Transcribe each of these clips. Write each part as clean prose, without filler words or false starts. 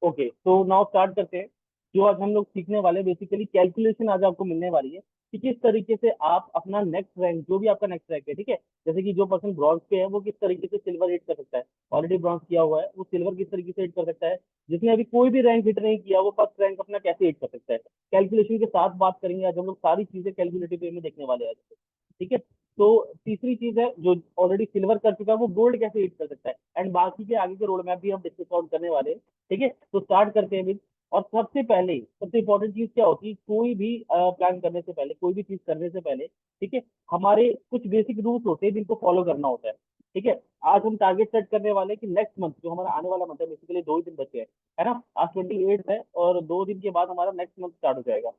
Okay, तो now start करते हैं। जो आज हम लोग सीखने वाले बेसिकली कैलकुलेशन आज आपको मिलने वाली है कि किस तरीके से आप अपना नेक्स्ट रैंक, जो भी आपका नेक्स्ट रैंक है, ठीक है, जैसे कि जो पर्सन ब्रॉन्ज पे है वो किस तरीके से सिल्वर हिट कर सकता है, ऑलरेडी ब्रॉन्ज किया हुआ है वो सिल्वर किस तरीके से हिट कर सकता है, जिसने अभी कोई भी रैंक हिट नहीं किया वो फर्स्ट रैंक अपना कैसे हिट कर सकता है। कैलकुलेशन के साथ बात करेंगे आज हम लोग, सारी चीजें कैलकुलेटिव वे में देखने वाले हैं आज, ठीक है। तो तीसरी चीज है, जो ऑलरेडी सिल्वर कर चुका है वो गोल्ड कैसे हिट कर सकता है, एंड बाकी के आगे के रोड मैप भी हम डिस्कस आउट करने वाले हैं, ठीक है। तो स्टार्ट करते हैं अभी। और सबसे पहले सबसे इंपॉर्टेंट चीज क्या होती है, कोई भी प्लान करने से पहले, कोई भी चीज करने से पहले, ठीक है, हमारे कुछ बेसिक रूल्स होते हैं जिनको फॉलो करना होता है, ठीक है। आज हम टारगेट सेट करने वाले हैं कि नेक्स्ट मंथ, जो हमारा आने वाला मंथ है, बेसिकली 2 ही दिन बचे हैं, है ना। आज 28 है और 2 दिन के बाद हमारा नेक्स्ट मंथ स्टार्ट हो जाएगा,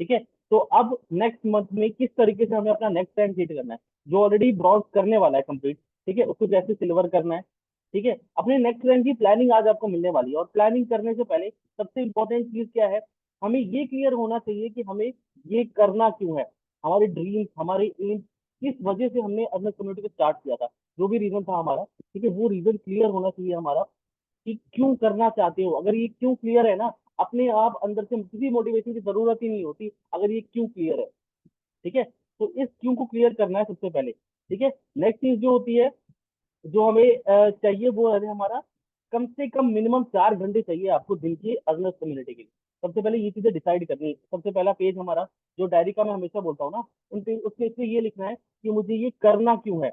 ठीक है। तो अब नेक्स्ट मंथ में किस तरीके से हमें अपना नेक्स्ट रैंक हिट करना है, जो ऑलरेडी ब्रॉन्ज करने वाला है कंप्लीट, ठीक है, उसको कैसे सिल्वर करना है, ठीक है। अपने नेक्स्ट रैंक की प्लानिंग आज आपको मिलने वाली है। और प्लानिंग करने से पहले सबसे इंपॉर्टेंट चीज क्या है, हमें ये क्लियर होना चाहिए कि हमें ये करना क्यों है, हमारे ड्रीम, हमारे एम, किस वजह से हमने अर्नस कम्युनिटी को स्टार्ट किया था, जो भी रीजन था हमारा, ठीक है, वो रीजन क्लियर होना चाहिए हमारा, कि क्यों करना चाहते हो। अगर ये क्यों क्लियर है ना, अपने आप अंदर से किसी मोटिवेशन की जरूरत ही नहीं होती, अगर ये क्यों क्लियर है, ठीक है। तो इस क्यों को क्लियर करना है सबसे पहले, ठीक है। नेक्स्ट चीज जो होती है, जो हमें चाहिए, वो है हमारा कम से कम मिनिमम 4 घंटे चाहिए आपको दिन की अर्नस कम्युनिटी के लिए। सबसे पहले ये चीजें डिसाइड करनी है। सबसे पहला पेज हमारा, जो डायरी का मैं हमेशा बोलता हूँ ना, उन पे उसके इसमें ये लिखना है कि मुझे ये करना क्यों है,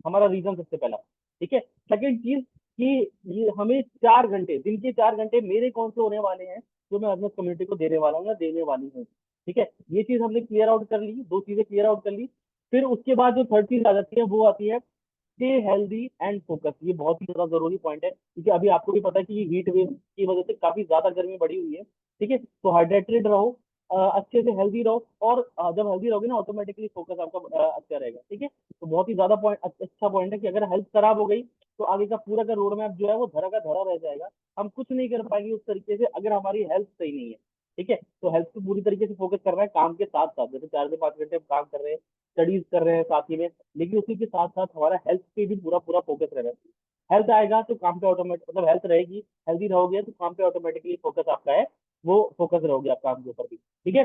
हमारा रीजन सबसे पहला, ठीक है। सेकंड चीज कि ये हमें 4 घंटे, दिन के 4 घंटे मेरे कौन से होने वाले हैं, जो मैं अर्नस कम्युनिटी को देने वाला हूँ या देने वाली हूँ, ठीक है। ये चीज हमने क्लियर आउट कर ली, 2 चीजें क्लियर आउट कर ली। फिर उसके बाद जो थर्ड चीज आ जाती है वो आती है स्टे हेल्दी एंड फोकस। ये बहुत ही ज्यादा जरूरी पॉइंट है, क्योंकि अभी आपको भी पता है कि ये हीट वेव की वजह से काफी ज्यादा गर्मी बढ़ी हुई है, ठीक है। तो हाइड्रेटेड रहो, अच्छे से हेल्दी रहो, और जब हेल्दी रहोगे ना ऑटोमेटिकली फोकस आपका अच्छा रहेगा, ठीक है। तो बहुत ही ज्यादा पॉइंट, अच्छा पॉइंट है कि अगर हेल्थ खराब हो गई तो आगे का पूरा का रोड मैप जो है वो धरा का धरा रह जाएगा। हम कुछ नहीं कर पाएंगे उस तरीके से अगर हमारी हेल्थ सही नहीं है, ठीक है। तो हेल्थ पे पूरी तरीके से फोकस करना है काम के साथ साथ, जैसे 4 से 5 घंटे हम काम कर रहे हैं, स्टडीज कर रहे हैं साथ ही में, लेकिन उसी के साथ साथ हमारा हेल्थ पे भी पूरा पूरा फोकस रहना चाहिए। हेल्थ आएगा तो काम पे ऑटोमेटिक, मतलब हेल्थ रहेगी, हेल्दी रहोगे तो काम पे ऑटोमेटिकली फोकस आपका है, वो फोकस रहोगे आप काम के ऊपर भी, ठीक है।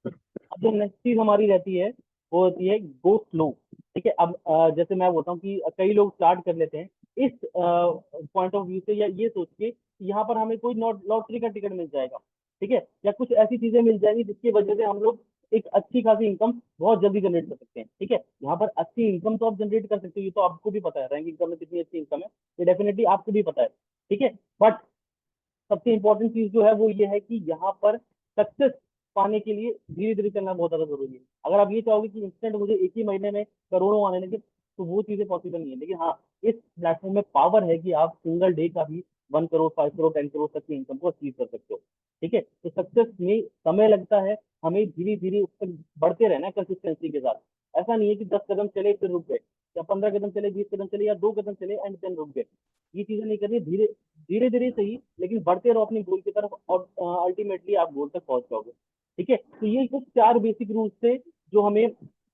अब जो नेक्स्ट चीज हमारी रहती है वो होती है गो स्लो, ठीक है। अब जैसे मैं बोलता हूँ कि कई लोग स्टार्ट कर लेते हैं इस पॉइंट ऑफ व्यू से, या ये सोच के कि यहाँ पर हमें कोई लॉटरी का टिकट मिल जाएगा, ठीक है, या कुछ ऐसी चीजें मिल जाएंगी जिसकी वजह से हम लोग एक अच्छी खासी इनकम बहुत जल्दी जनरेट कर सकते हैं, ठीक है। यहाँ पर अच्छी इनकम तो आप जनरेट कर सकते हो, ये तो आपको भी पता है रैंक इनकम में कितनी अच्छी इनकम है, ये डेफिनेटली आपको भी पता है, ठीक है। बट सबसे इंपॉर्टेंट चीज जो है वो ये है कि यहाँ पर सक्सेस पाने के लिए धीरे धीरे चलना बहुत ज्यादा जरूरी है। अगर आप ये चाहोगे कि इंस्टेंट मुझे एक ही महीने में करोड़ों आने लगे, तो वो चीजें पॉसिबल नहीं है। लेकिन हाँ, इस प्लेटफॉर्म में पावर है कि आप सिंगल डे का भी 1 करोड़, 5 करोड़, 10 करोड़ तक की इनकम को अचीव कर सकते हो, ठीक है। तो सक्सेस में समय लगता है, हमें धीरे धीरे उस तक बढ़ते रहना है कंसिस्टेंसी के साथ। ऐसा नहीं है कि 10 कदम चले फिर रुक गए, या 15 कदम चले, 20 कदम चले, या 2 कदम चले एंड देन रुक गए। ये चीजें नहीं करनी, धीरे धीरे धीरे सही, लेकिन बढ़ते रहो अपनी गोल की तरफ, और अल्टीमेटली आप गोल तक पहुंच जाओगे, ठीक है। तो ये कुछ 4 बेसिक रूल्स थे जो हमें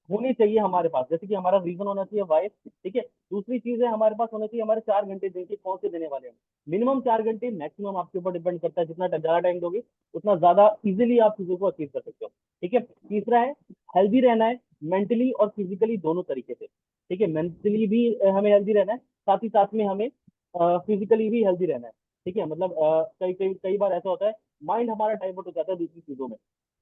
होने चाहिए हमारे पास, जैसे कि हमारा रीजन होना चाहिए वाई, ठीक है। दूसरी चीज है हमारे पास होना चाहिए हमारे 4 घंटे दिन के कौन से देने वाले हैं, मिनिमम 4 घंटे, मैक्सिमम आपके ऊपर डिपेंड करता है, जितना ज्यादा टाइम दोगे उतना ज्यादा इजिली आप चीजों को अचीव कर सकते हो, ठीक है। तीसरा है हेल्दी रहना है, मेंटली और फिजिकली दोनों तरीके से, ठीक है। मेंटली भी हमें हेल्दी रहना है, साथ ही साथ में हमें फिजिकली भी हेल्दी रहना है, ठीक है। मतलब कई कई कई बार ऐसा होता है माइंड हमारा डाइवर्ट हो जाता है दूसरी चीजों में,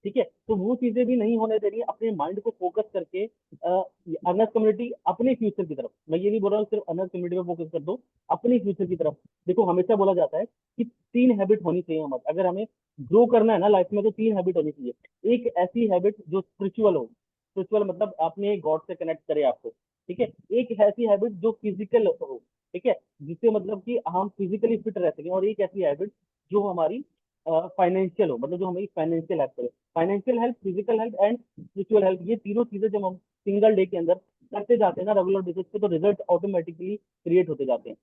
ठीक है। तो वो चीजें भी नहीं होने देनी है, अपने माइंड को फोकस करके अनर्स कम्युनिटी, अपने फ्यूचर की तरफ, मैं ये नहीं बोल रहा हूँ सिर्फ अनर्स कम्युनिटी पे फोकस कर दो, अपने फ्यूचर की तरफ देखो। हमेशा बोला जाता है कि 3 हैबिट होनी चाहिए हमारी, अगर हमें ग्रो करना है ना लाइफ में, तो 3 हैबिट होनी चाहिए। एक ऐसी हैबिट जो स्पिरिचुअल हो, स्पिरिचुअल मतलब अपने गॉड से कनेक्ट करे आपको, ठीक है। एक ऐसी हैबिट जो फिजिकल हो, ठीक है, जिससे मतलब कि हम फिजिकली फिट रह सकें। और एक ऐसी हैबिट जो हमारी फाइनेंशियल हो, मतलब जो हमारी फाइनेंशियल हेल्प करे। Financial help, physical help and spiritual help, ये तीनों चीजें जब हम सिंगल डे के अंदर करते जाते हैं ना रेगुलर बेसिस पे, तो रिजल्ट ऑटोमेटिकली क्रिएट होते जाते हैं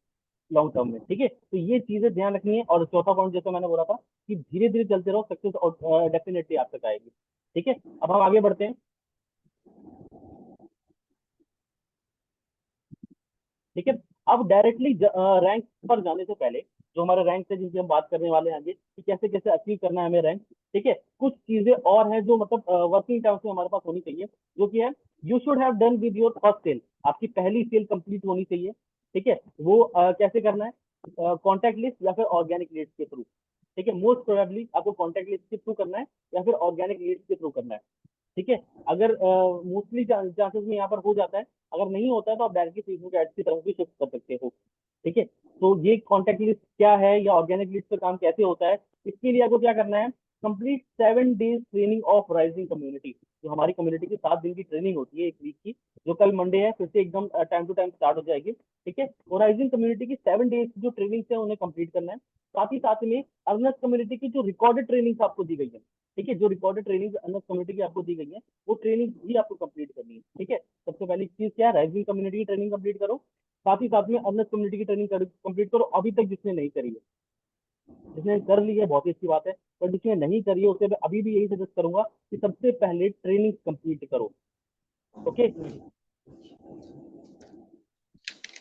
लॉन्ग टर्म में, ठीक है। तो ये चीजें ध्यान रखनी है। और चौथा पॉइंट जैसे मैंने बोला था कि धीरे धीरे चलते रहो, सक्सेस डेफिनेटली आप तक आएगी, ठीक है। अब हम आगे बढ़ते हैं, ठीक है। अब डायरेक्टली रैंक पर जाने से पहले जो हमारे रैंक है जिनकी हम बात करने वाले हैं आगे कि कैसे कैसे अचीव करना है हमें रैंक। ठीक है, कुछ चीजें और हैं जो मतलब वर्किंग टर्म्स में हमारे पास होनी चाहिए, जो कि है you should have done with your first sale. आपकी पहली सेल कंप्लीट होनी चाहिए। ठीक है, वो कैसे करना है, कॉन्टैक्ट लिस्ट या फिर ऑर्गेनिक लीड्स के थ्रू। ठीक है, मोस्ट प्रोबेबली आपको कॉन्टैक्ट लिस्ट के थ्रू करना है या फिर ऑर्गेनिक लीड्स के थ्रू करना है। ठीक है, अगर मोस्टली चांसेस में यहाँ पर हो जाता है, अगर नहीं होता है तो आप डायरेक्टली फेसबुक एड्स की तरफ भी शिफ्ट कर सकते हो। ठीक है, तो ये कॉन्टैक्ट लिस्ट क्या है या ऑर्गेनिक लिस्ट का काम कैसे होता है, इसके लिए आपको क्या करना है, complete 7 days training of rising community. जो हमारी कम्युनिटी की 7 दिन की ट्रेनिंग होती है एक वीक की, जो कल मंडे है फिर से एकदम टाइम टू टाइम स्टार्ट हो जाएगी। ठीक है, और राइजिंग कम्युनिटी की 7 डेज जो ट्रेनिंग है उन्हें कंप्लीट करना है। साथ में अर्नस कम्युनिटी की जो रिकॉर्डेड ट्रेनिंग आपको दी गई है, ठीक है, जो रिकॉर्डेड ट्रेनिंग अर्नस कम्युनिटी की आपको दी गई है, वो ट्रेनिंग भी आपको कंप्लीट करनी है। ठीक है, सबसे पहली चीज क्या है, राइजिंग कम्युनिटी की ट्रेनिंग कंप्लीट करो। साथ में अर्नस कम्युनिटी की ट्रेनिंग कंप्लीट करो अभी तक जिसने नहीं करी है। जिसने कर ली है बहुत ही अच्छी बात है, पर जिसने नहीं करी है उसे मैं अभी भी यही सजेस्ट करूंगा कि सबसे पहले ट्रेनिंग कंप्लीट करो। ओके,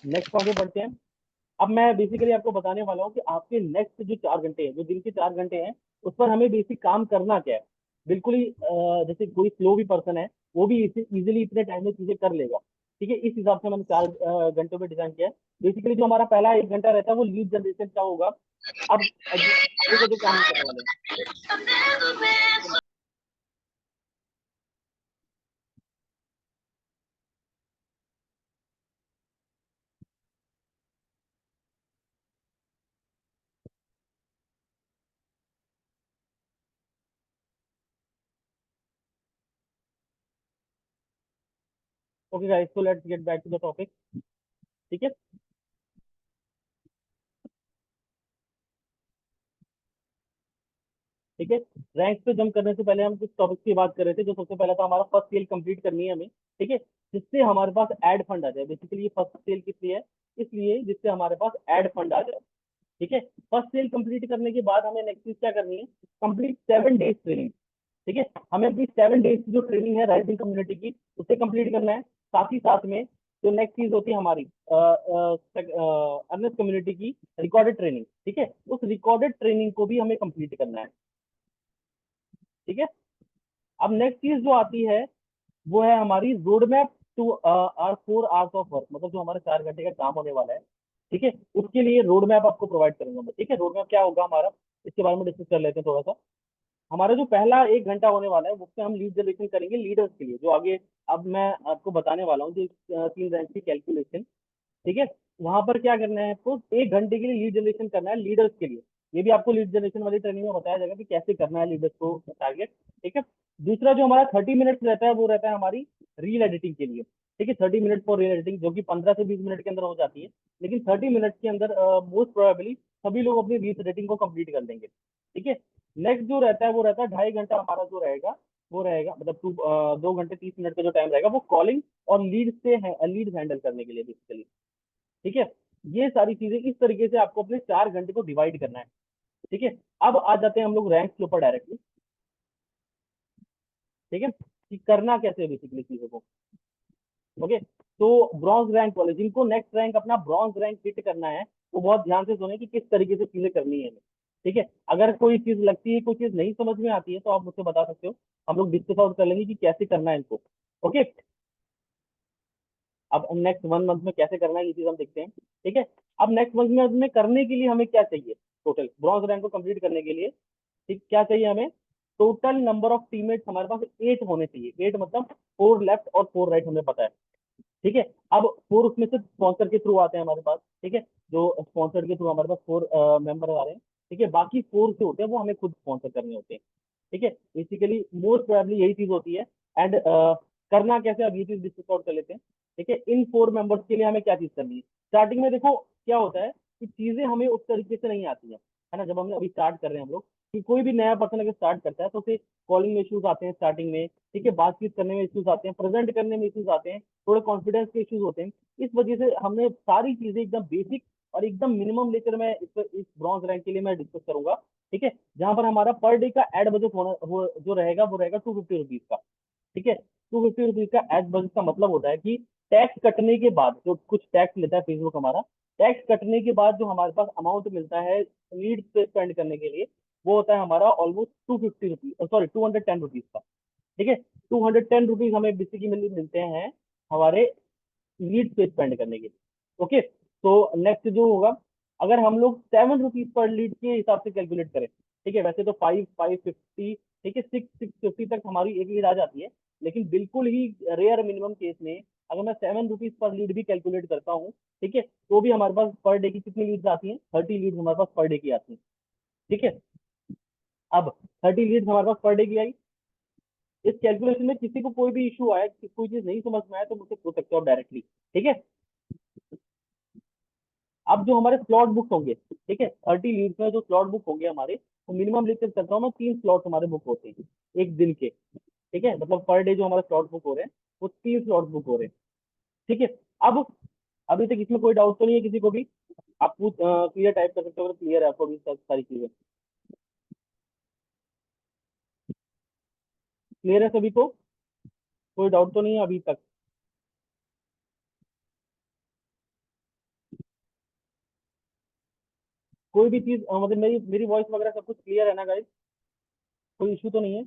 नेक्स्ट आगे बढ़ते हैं। अब मैं बेसिकली आपको बताने वाला हूँ कि आपके नेक्स्ट जो 4 घंटे हैं, जो दिन के 4 घंटे हैं, उस पर हमें बेसिक काम करना क्या है। बिल्कुल ही जैसे कोई स्लो भी पर्सन है वो भी इजीली इतने टाइम में चीजें कर लेगा। ठीक है, इस हिसाब से मैंने 4 घंटों में डिजाइन किया है। बेसिकली जो हमारा पहला 1 घंटा रहता है वो लीड जनरेशन का होगा। अब आगे का जो काम हम करने वाले हैं। Okay guys, so let's get back to the topic. ठीक है, ठीक है, रैंक पे जंप करने से पहले हम कुछ टॉपिक की बात कर रहे थे। जो सबसे पहला था हमारा फर्स्ट सेल कंप्लीट करनी है हमें। ठीक है, जिससे हमारे पास एड फंड आ जाए। बेसिकली ये फर्स्ट सेल किस लिए है, इसलिए जिससे हमारे पास एड फंड आ जाए। ठीक है, फर्स्ट सेल कंप्लीट करने के बाद हमें नेक्स्ट चीज क्या करनी है, कंप्लीट 7 डेज ट्रेनिंग। ठीक है, हमें अपनी 7 डेज की जो ट्रेनिंग है राइजिंग कम्युनिटी की उसे कंप्लीट करना है। साथ में जो नेक्स्ट चीज होती है हमारी अर्नेस्ट कम्युनिटी की रिकॉर्डेड ट्रेनिंग। ठीक है, उस रिकॉर्डेड ट्रेनिंग को भी हमें कंप्लीट करना है। ठीक है, अब नेक्स्ट चीज जो आती है वो है हमारी road map to our 4 hours of work, मतलब जो हमारा 4 घंटे का काम होने वाला है। ठीक है, उसके लिए रोड मैप आपको प्रोवाइड करूंगा मैं। ठीक है, रोड मैप क्या होगा हमारा, इसके बारे में डिस्कस कर लेते हैं थोड़ा सा। हमारा जो पहला 1 घंटा होने वाला है उससे हम लीड जनरेशन करेंगे लीडर्स के लिए, जो आगे अब मैं आपको बताने वाला हूँ, जो 3 रैंक की कैलकुलेशन। ठीक है, वहां पर क्या करना है आपको, 1 घंटे के लिए लीड जनरेशन करना है लीडर्स के लिए। ये भी आपको लीड जनरेशन वाली ट्रेनिंग में बताया जाएगा कि कैसे करना है लीडर्स को टारगेट। ठीक है, दूसरा जो हमारा 30 मिनट्स रहता है वो रहता है हमारी रील एडिटिंग के लिए। ठीक है, 30 मिनट फॉर रील एडिटिंग, जो कि 15 से 20 मिनट के अंदर हो जाती है, लेकिन 30 मिनट के अंदर मोस्ट प्रोबेबली सभी लोग अपनी रील एडिटिंग को कंप्लीट कर लेंगे। ठीक है, नेक्स्ट जो रहता है वो रहता है 2.5 घंटा हमारा जो रहेगा, वो रहेगा मतलब 2 घंटे 30 मिनट का जो टाइम रहेगा वो कॉलिंग और लीड हैंडल करने के लिए बेसिकली। ठीक है, ये सारी चीजें इस तरीके से आपको अपने 4 घंटे को डिवाइड करना है। ठीक है, अब आ जाते हैं हम लोग रैंक के ऊपर डायरेक्टली। ठीक है, कि करना कैसे है बेसिकली चीजों को। ओके, तो ब्रॉन्ज रैंक वाले जिनको नेक्स्ट रैंक अपना ब्रॉन्ज रैंक हिट करना है, वो बहुत ध्यान से सुने कि किस तरीके से चीजें करनी है हमें। ठीक है, अगर कोई चीज लगती है, कोई चीज नहीं समझ में आती है तो आप मुझसे बता सकते हो, हम लोग डिस्कस आउट कर लेंगे कि कैसे करना है इनको। ओके, अब नेक्स्ट 1 मंथ में कैसे करना है ये चीज हम देखते हैं। ठीक है, अब नेक्स्ट 1 मंथ में करने के लिए हमें क्या चाहिए, टोटल ब्रॉन्ज रैंक को कंप्लीट करने के लिए ठीक क्या चाहिए हमें, टोटल नंबर ऑफ टीममेट्स हमारे पास 8 होने चाहिए। 8 मतलब 4 लेफ्ट और 4 राइट हमें पता है। ठीक है, अब 4 उसमें से स्पॉन्सर के थ्रू आते हैं हमारे पास। ठीक है, जो स्पॉन्सर के थ्रू हमारे पास 4 मेंबर आ रहे हैं। ठीक है, बाकी 4 जो होते हैं वो हमें खुद स्पॉन्सर करने होते हैं। ठीक है, बेसिकली मोस्ट प्रोबेबली यही चीज होती है। एंड करना कैसे, अब ये चीज डिस्कस आउट कर लेते हैं। ठीक है, इन 4 मेंबर्स के लिए हमें क्या चीज करनी है, स्टार्टिंग में देखो क्या होता है कि चीजें हमें उस तरीके से नहीं आती है ना। जब हम अभी स्टार्ट कर रहे हैं हम लोग, कि कोई भी नया पर्सन अगर स्टार्ट करता है तो उसे कॉलिंग में इश्यूज आते हैं स्टार्टिंग में। ठीक है, बातचीत करने में इश्यूज आते हैं, प्रेजेंट करने में इश्यूज आते हैं, थोड़े कॉन्फिडेंस के इश्यूज होते हैं। इस वजह से हमने सारी चीजें एकदम बेसिक और एकदम मिनिमम लेकर मैं इस ब्रॉन्ज रैंक के लिए मैं डिस्कस करूंगा। ठीक है, जहां पर हमारा पर डे का एड बजट जो रहेगा वो रहेगा 250 रुपीज का। ठीक है, 250 रुपीज का एड बजट का मतलब होता है कि टैक्स कटने के बाद जो कुछ टैक्स लेता है फेसबुक हमारा, टैक्स कटने के बाद जो हमारे पास अमाउंट मिलता है लीड्स पे स्पेंड करने के लिए, वो होता है हमारा ऑलमोस्ट 250 रुपीज, सॉरी 210 रुपीज का। ठीक है, 210 रुपीज हमें बेसिकली मिलते हैं हमारे लीड पे स्पेंड करने के लिए। ओके, तो नेक्स्ट जो होगा, अगर हम लोग 7 रुपीज पर लीड के हिसाब से कैलकुलेट करें, ठीक है, वैसे तो 5, 550, ठीक है, 6, 650 तक हमारी एक लीड आ जाती है, लेकिन बिल्कुल ही रेयर मिनिमम केस में अगर मैं 7 रुपीज पर लीड भी कैलकुलेट करता हूँ, ठीक है, तो भी हमारे पास पर डे की कितनी लीड्स आती हैं, 30 लीड्स हमारे पास पर डे की आती हैं। ठीक है, अब 30 लीड्स हमारे पास पर डे की आई। इस कैलकुलेशन में किसी को कोई भी इशू आया, कोई चीज नहीं समझ में आया, तो मुझसे पूछ सकते हो डायरेक्टली। ठीक है, अब जो हमारे स्लॉट बुक होंगे, ठीक है, 30 लीड्स में जो स्लॉट बुक होंगे हमारे, तो मिनिमम लेकर चलता हूँ मैं, 3 स्लॉट हमारे बुक होते हैं एक दिन के। ठीक है, मतलब पर डे जो हमारे स्लॉट बुक हो रहे हैं, वो 3 स्लॉट बुक हो रहे हैं। ठीक है, अब अभी तक इसमें कोई डाउट तो नहीं है किसी को भी? आप क्लियर टाइप कर सकते हो अगर क्लियर है आपको भी सारी चीजें। क्लियर है सभी को? कोई डाउट तो नहीं है अभी तक? कोई भी चीज मतलब मेरी मेरी वॉइस वगैरह सब कुछ क्लियर है ना गाइस? कोई इशू तो नहीं है?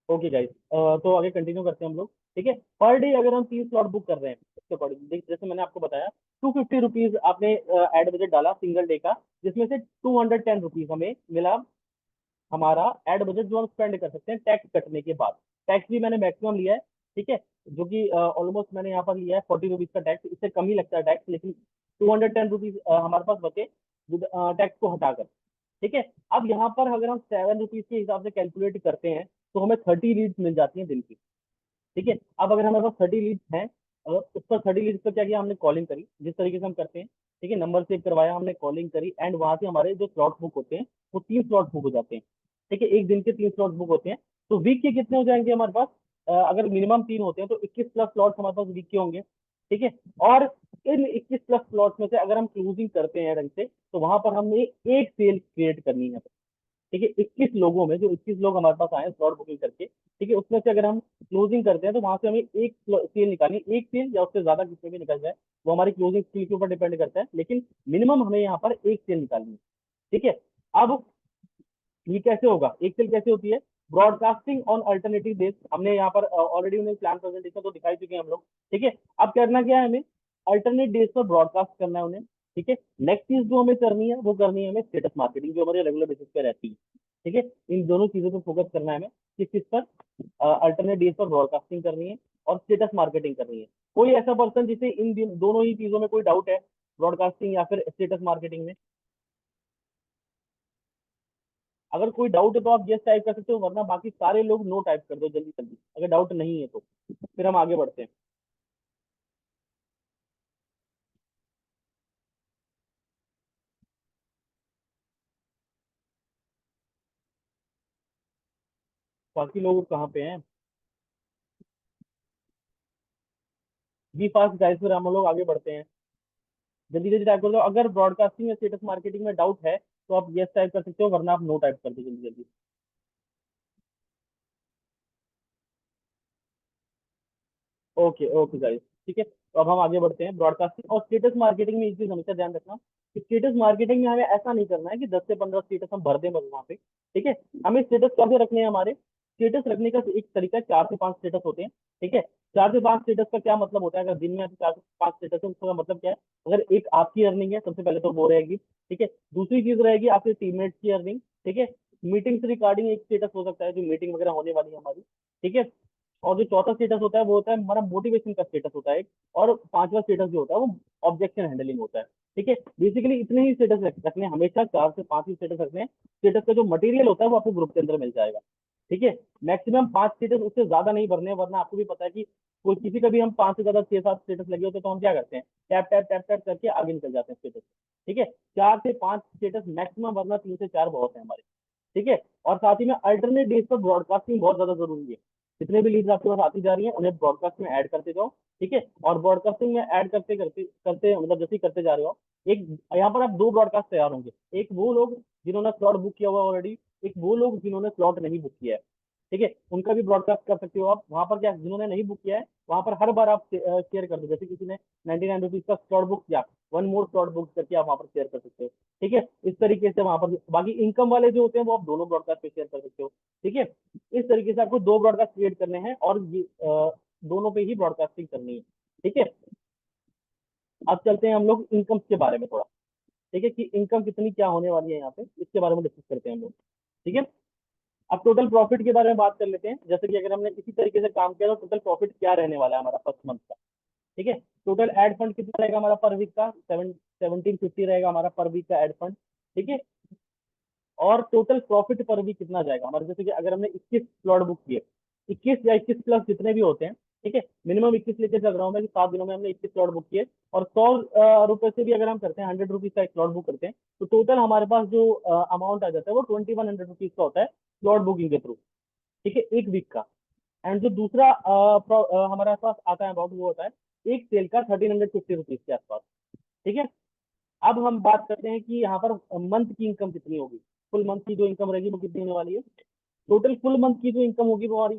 ओके गाइस, तो आगे कंटिन्यू करते हैं हम लोग। ठीक है, पर डे अगर हम 3 स्लॉट बुक कर रहे हैं, उसके अकॉर्डिंग जैसे मैंने आपको बताया, 250 रुपीज आपने एड बजट डाला सिंगल डे का, जिसमें से 210 रुपीज हमें मिला हमारा एड बजट, जो हम स्पेंड कर सकते हैं टैक्स कटने के बाद। टैक्स भी मैंने मैक्सिमम लिया है, ठीक है, जो कि ऑलमोस्ट मैंने यहाँ पर लिया है 40 रुपीज का टैक्स, इससे कम ही लगता है टैक्स, लेकिन 210 रुपीज हमारे पास बचे टैक्स को हटाकर। ठीक है, अब यहाँ पर अगर हम 7 रुपीज के हिसाब से कैलकुलेट करते हैं, तो हमें 30 लीड्स मिल जाती हैं दिन की। ठीक है, अब अगर हमारे पास 30 लीड्स हैं, अगर उस पर 30 लीड्स पर क्या किया हमने, कॉलिंग करी जिस तरीके से हम करते हैं। ठीक है, नंबर सेव करवाया हमने, कॉलिंग करी, एंड वहां से हमारे जो स्लॉट बुक होते हैं, वो 3 स्लॉट बुक हो जाते हैं। ठीक है, एक दिन के 3 स्लॉट बुक होते हैं, तो वीक के कितने हो जाएंगे हमारे पास? अगर मिनिमम 3 होते हैं तो 21 प्लस स्लॉट हमारे पास वीक के होंगे। ठीक है, और इन 21 प्लस स्लॉट में से अगर हम क्लोजिंग करते हैं ढंग से, तो वहां पर हमने एक सेल क्रिएट करनी है। ठीक है, 21 लोगों में जो 21 लोग हमारे पास आए स्लॉट बुकिंग करके, ठीक है, उसमें से अगर हम क्लोजिंग करते हैं, तो वहां से हमें एक सेल निकालनी, एक सेल या उससे ज्यादा कितने भी निकल जाए, वो हमारी क्लोजिंग स्किल के ऊपर डिपेंड करता है, लेकिन मिनिमम हमें यहाँ पर एक सेल निकालनी है। ठीक है, अब ये कैसे होगा, एक सेल कैसे होती है? ब्रॉडकास्टिंग ऑन अल्टरनेटिव डेज, हमने यहाँ पर ऑलरेडी उन्हें प्लान प्रेजेंटेशन तो दिखाई चुके हैं हम लोग। ठीक है, अब करना क्या है हमें? अल्टरनेट डेज पर ब्रॉडकास्ट करना है उन्हें। ठीक है, नेक्स्ट चीज जो हमें करनी है, वो करनी है हमें स्टेटस मार्केटिंग, जो हमारे रेगुलर बेसिस पे रहती है। ठीक है, इन दोनों चीजों पर फोकस करना है हमें, किस चीज पर? अल्टरनेट डेज पर ब्रॉडकास्टिंग करनी है और स्टेटस मार्केटिंग करनी है। कोई ऐसा पर्सन जिसे इन दोनों ही चीजों में कोई डाउट है, ब्रॉडकास्टिंग या फिर स्टेटस मार्केटिंग में? अगर कोई डाउट है तो आप यस टाइप कर सकते हो, वरना बाकी सारे लोग नो टाइप कर दो जल्दी जल्दी, अगर डाउट नहीं है तो फिर हम आगे बढ़ते हैं। बाकी लोग कहाँ पे हैं? बी फास्ट गाइस, फिर हम लोग आगे बढ़ते हैं। जल्दी जल्दी टाइप कर दो, अगर ब्रॉडकास्टिंग या स्टेटस मार्केटिंग में डाउट है तो आप यस टाइप कर सकते हो, वरना आप नो टाइप कर दो जल्दी जल्दी। ओके ओके गाइस, ठीक है, तो अब हम आगे बढ़ते हैं। ब्रॉडकास्टिंग और स्टेटस मार्केटिंग में एक चीज हमेशा ध्यान रखना कि स्टेटस मार्केटिंग में हमें ऐसा नहीं करना है कि 10 से 15 स्टेटस हम भर दें बस वहां पे। ठीक है, हमें स्टेटस कैसे रखने हैं? हमारे स्टेटस रखने का एक तरीका है, 4 से 5 स्टेटस होते हैं। ठीक है, 4 से 5 स्टेटस का क्या मतलब होता है? अगर दिन में 4 से 5 स्टेटस है, उसका मतलब क्या है? अगर एक आपकी अर्निंग है, सबसे पहले तो वो रहेगी। ठीक है, दूसरी चीज रहेगी आपके टीममेट्स की अर्निंग। ठीक है, मीटिंग से रिगार्डिंग एक स्टेटस हो सकता है, जो मीटिंग वगैरह होने वाली है हमारी। ठीक है, और जो चौथा स्टेटस होता है वो होता है हमारा मोटिवेशन का स्टेटस होता है एक। और पांचवा स्टेटस जो होता है वो ऑब्जेक्शन हैंडलिंग होता है। ठीक है, बेसिकली इतने ही स्टेटस रखने हैं, हमेशा 4 से 5 ही स्टेटस रखने हैं। स्टेटस का जो मटेरियल होता है वो आपको ग्रुप के अंदर मिल जाएगा। ठीक है, मैक्सिमम 5 स्टेटस, उससे ज्यादा नहीं भरने हैं, वरना आपको भी पता है कि कोई किसी का भी हम 5 से ज्यादा 6-7 स्टेटस लगे होते हैं तो हम क्या करते हैं, टैप टैप टैप टैप करके आगे निकल जाते हैं स्टेटस। ठीक है, 4 से 5 स्टेटस मैक्सिमम, वरना 3 से 4 बहुत है हमारे। ठीक है, और साथ ही में अल्टरनेट डेज पर ब्रॉडकास्टिंग बहुत ज्यादा जरूरी है। जितने भी लीड्स आपके पास आती जा रही हैं उन्हें ब्रॉडकास्ट में ऐड करते जाओ, ठीक है। और ब्रॉडकास्टिंग में ऐड करते करते करते मतलब जैसे ही करते जा रहे हो, एक यहाँ पर आप दो ब्रॉडकास्ट तैयार होंगे। एक वो लोग जिन्होंने स्लॉट बुक किया हुआ ऑलरेडी, एक वो लोग जिन्होंने स्लॉट नहीं बुक किया है, ठीक है। उनका भी ब्रॉडकास्ट कर सकते हो आप। वहां पर क्या, जिन्होंने नहीं बुक किया है वहां पर हर बार आप शेयर कर दो। जैसे किसी ने 99 रुपीज का स्लॉट बुक किया, वन मोर स्लॉट बुक करके आप वहां पर शेयर कर सकते हो, ठीक है। इस तरीके से वहां पर बाकी इनकम वाले जो होते हैं वो आप दोनों ब्रॉडकास्ट पे शेयर कर सकते हो, ठीक है। इस तरीके से आपको दो ब्रॉडकास्ट क्रिएट करने हैं और ये दोनों पे ही ब्रॉडकास्टिंग करनी है, ठीक है। अब चलते हैं हम लोग इनकम के बारे में थोड़ा, ठीक है, कि इनकम कितनी क्या होने वाली है यहाँ पे, इसके बारे में डिस्कस करते हैं हम लोग, ठीक है। अब टोटल प्रॉफिट के बारे में बात कर लेते हैं। जैसे कि अगर हमने इसी तरीके से काम किया तो टोटल प्रॉफिट क्या रहने वाला है हमारा फर्स्ट मंथ का, ठीक है। टोटल एड फंड कितना रहेगा हमारा पर वीक का, 1750 रहेगा हमारा पर वीक का एड फंड, ठीक है। और टोटल प्रॉफिट पर वीक कितना जाएगा हमारे, जैसे कि अगर हमने 21 स्लॉट बुक किए, 21 या 21 प्लस जितने भी होते हैं, ठीक है। मिनिमम 21 लेके चल रहा हूँ मैं कि 7 दिनों में हमने 21 स्लॉट बुक किए, और 100 रुपए से भी अगर हम करते हैं, 100 रुपीज का एक स्लॉट बुक करते हैं, तो टोटल हमारे पास जो अमाउंट आ जाता है वो 2100 रुपीज का होता है स्लॉट बुकिंग के थ्रू, ठीक है, एक वीक का। एंड जो दूसरा हमारे पास आता है अमाउंट, वो होता है एक सेल का 1350 रुपीज के आसपास, ठीक है। अब हम बात करते हैं कि यहाँ पर मंथ की इनकम कितनी होगी, फुल मंथ की जो इनकम रहेगी वो कितनी होने वाली है। टोटल फुल मंथ की जो इनकम होगी वो हमारी